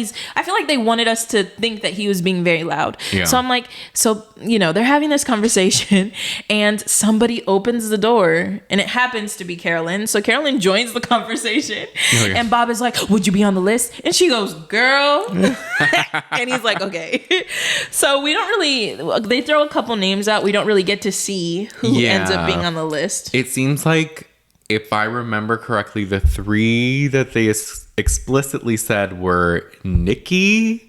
they wanted us to think that he was being very loud. Yeah. So I'm like, they're having this conversation and somebody opens the door, and it happens to be Carolyn. So Carolyn joins the conversation. Oh, yeah. And Bob is like, would you be on the list? And she goes, girl. And he's like, okay. So we don't really, they throw a couple names out. We don't really get to see who ends up being on the list. It seems like, if I remember correctly, the 3 that they explicitly said were Nikki,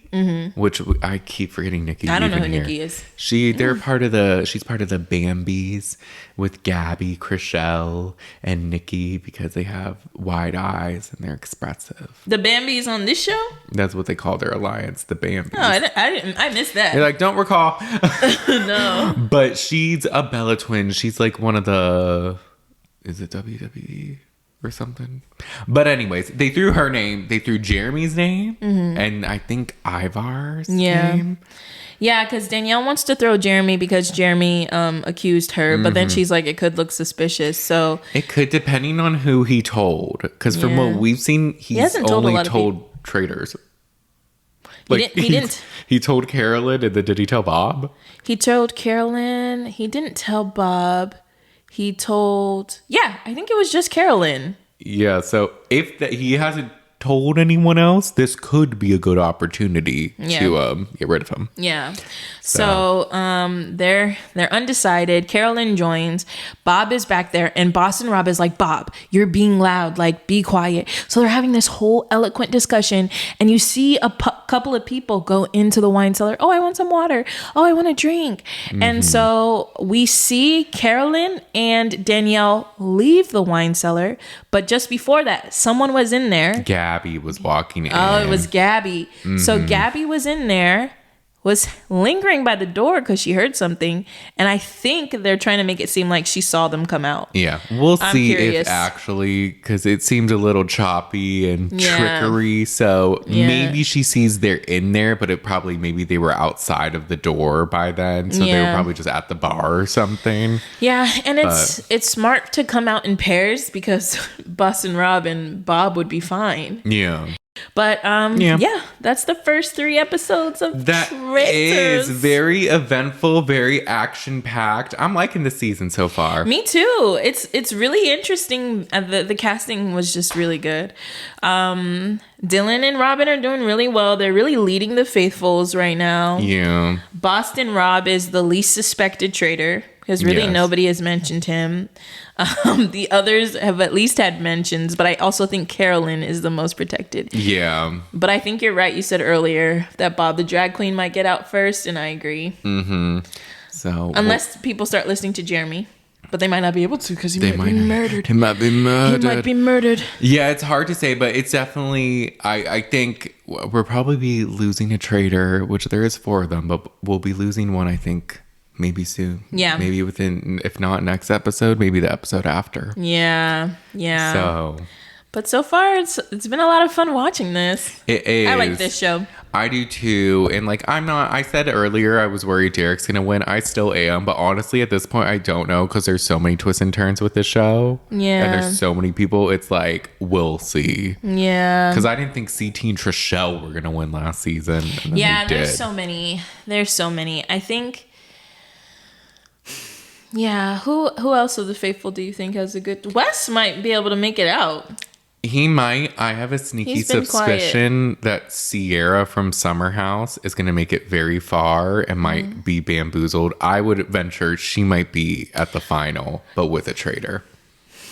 which I keep forgetting Nikki. I don't know who Nikki is. She's part of the Bambis with Gabby, Chriselle, and Nikki, because they have wide eyes and they're expressive. The Bambis on this show? That's what they call their alliance, the Bambis. Oh, I missed that. You're like, don't recall. No. But she's a Bella twin. She's like one of the... Is it WWE or something? But anyways, they threw her name. They threw Jeremy's name. And I think Ivar's name. Yeah, because Danielle wants to throw Jeremy because Jeremy accused her. But then she's like, it could look suspicious. So it could, depending on who he told. Because from what we've seen, he's only told traitors. Like, he didn't. He told Carolyn, and then did he tell Bob? He told Carolyn. He didn't tell Bob. He told, I think it was just Carolyn. Yeah, so if he hasn't told anyone else, this could be a good opportunity to get rid of him. Yeah. So they're undecided. Carolyn joins. Bob is back there, and Boston Rob is like, Bob, you're being loud. Like, be quiet. So they're having this whole eloquent discussion, and you see a couple of people go into the wine cellar. Oh, I want some water. Oh, I want a drink. And so we see Carolyn and Danielle leave the wine cellar. But just before that, someone was in there. Gabby was walking in. Oh, it was Gabby. So Gabby was in there, was lingering by the door because she heard something. And I think they're trying to make it seem like she saw them come out. Yeah. We'll see curious. if actually, because it seemed a little choppy and trickery. So maybe she sees they're in there, but maybe they were outside of the door by then. So they were probably just at the bar or something. Yeah. And it's smart to come out in pairs because Boston Rob and Bob would be fine. Yeah. But that's the first 3 episodes of That Traitors. is very eventful, very action packed. I'm liking the season so far. Me too. It's really interesting. The casting was just really good. Dylan and Robin are doing really well. They're really leading the faithfuls right now. Yeah. Boston Rob is the least suspected traitor because really nobody has mentioned him. The others have at least had mentions, but I also think Carolyn is the most protected. Yeah. But I think you're right. You said earlier that Bob the drag queen might get out first, and I agree. So unless people start listening to Jeremy. But they might not be able to because he might be murdered. He might be murdered. He might be murdered. Yeah, it's hard to say, but it's definitely, I think we'll probably be losing a traitor, which there is 4 of them, but we'll be losing one, I think, maybe soon. Yeah. Maybe within, if not next episode, maybe the episode after. Yeah. Yeah. So. But so far, it's been a lot of fun watching this. It is. I like this show. I do too. And I said earlier I was worried Derek's going to win. I still am. But honestly, at this point, I don't know because there's so many twists and turns with this show. Yeah. And there's so many people. It's like, we'll see. Yeah. Because I didn't think CT and Trishelle were going to win last season. And then they did. There's so many. There's so many. I think... Yeah. Who else of the faithful do you think has a good... Wes might be able to make it out. He might. I have a sneaky suspicion that Sierra from Summer House is going to make it very far and might be bamboozled. I would venture she might be at the final, but with a traitor.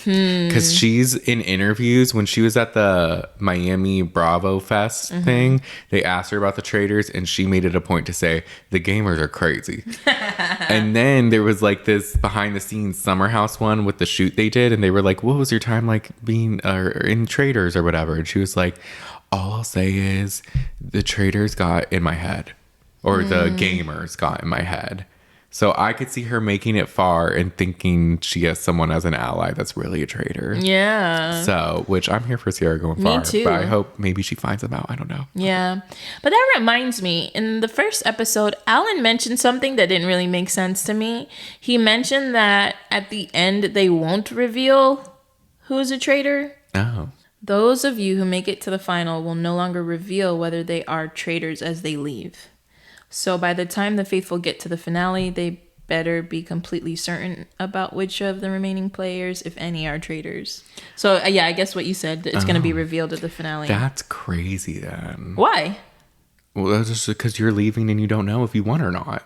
Because she's in interviews when she was at the Miami Bravo Fest thing, they asked her about the traitors and she made it a point to say the gamers are crazy. And then there was this behind the scenes Summer House one with the shoot they did, and they were like, what was your time like being in traitors or whatever? And she was like, all I'll say is the traitors got in my head, or the gamers got in my head. So I could see her making it far and thinking she has someone as an ally that's really a traitor. Yeah. So, which I'm here for Sierra going far. Me too. But I hope maybe she finds them out. I don't know. Yeah. But that reminds me, in the first episode, Alan mentioned something that didn't really make sense to me. He mentioned that at the end, they won't reveal who's a traitor. Oh. Those of you who make it to the final will no longer reveal whether they are traitors as they leave. So by the time the faithful get to the finale, they better be completely certain about which of the remaining players, if any, are traitors. So I guess what you said, it's going to be revealed at the finale. That's crazy then. Why? Well, that's just because you're leaving and you don't know if you won or not.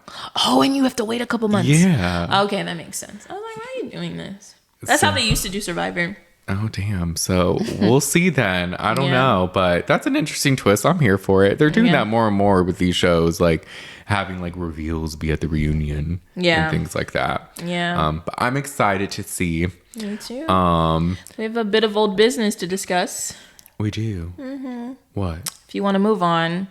Oh, and you have to wait a couple months. Yeah. Okay, that makes sense. I was like, why are you doing this? That's how they used to do Survivor. Oh, damn. So we'll see then. I don't know, but that's an interesting twist. I'm here for it. They're doing that more and more with these shows, having reveals be at the reunion and things like that. Yeah. But I'm excited to see. Me too. We have a bit of old business to discuss. We do. Mm-hmm. What? If you want to move on,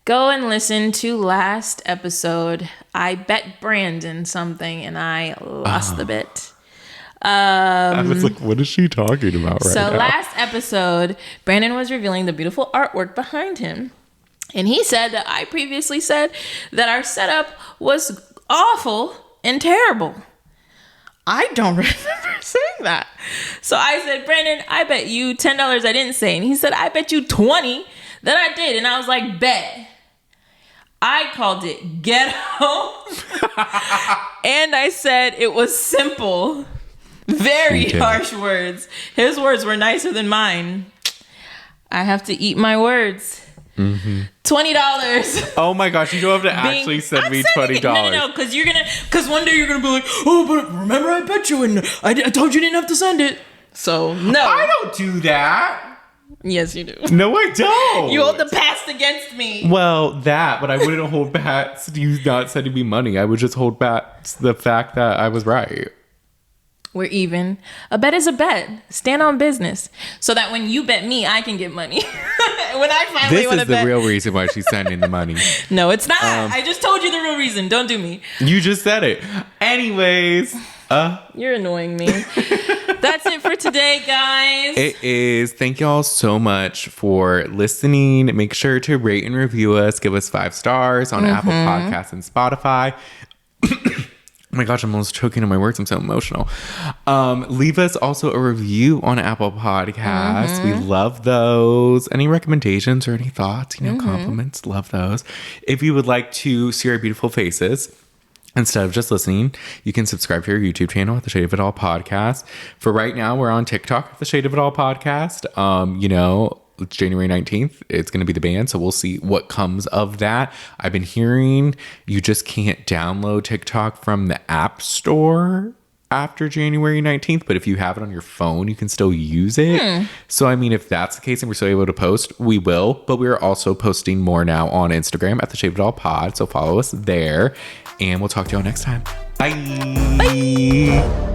go and listen to last episode. I bet Brandon something and I lost the bet. I was like, what is she talking about right now? So last episode, Brandon was revealing the beautiful artwork behind him. And he said that I previously said that our setup was awful and terrible. I don't remember saying that. So I said, Brandon, I bet you $10 I didn't say. And he said, I bet you 20 that I did. And I was like, bet. I called it ghetto. And I said it was simple. Very harsh words. His words were nicer than mine. I have to eat my words. $20. Oh my gosh, you don't have to actually send me $20. No, because one day you're gonna be like, oh, but remember I bet you and I told you didn't have to send it. So no, I don't do that. Yes, you do. No, I don't. You hold the past against me. Well, but I wouldn't hold back you not sending me money. I would just hold back the fact that I was right. We're even. A bet is a bet. Stand on business. So that when you bet me, I can get money. When I finally want to bet. This is the real reason why she's sending the money. No, it's not. I just told you the real reason. Don't do me. You just said it. Anyways. You're annoying me. That's it for today, guys. It is. Thank y'all so much for listening. Make sure to rate and review us. Give us 5 stars on Apple Podcasts and Spotify. Oh my gosh, I'm almost choking on my words. I'm so emotional. Leave us also a review on Apple Podcasts. We love those. Any recommendations or any thoughts, compliments, love those. If you would like to see our beautiful faces, instead of just listening, you can subscribe to our YouTube channel at The Shade of It All Podcast. For right now, we're on TikTok at The Shade of It All Podcast. It's January 19th. It's going to be the ban, so we'll see what comes of that. I've been hearing you just can't download TikTok from the App Store after January 19th, but if you have it on your phone, you can still use it. So, I mean, if that's the case and we're still able to post, we will, but we're also posting more now on Instagram at The Shade of It All Pod, so follow us there, and we'll talk to y'all next time. Bye! Bye!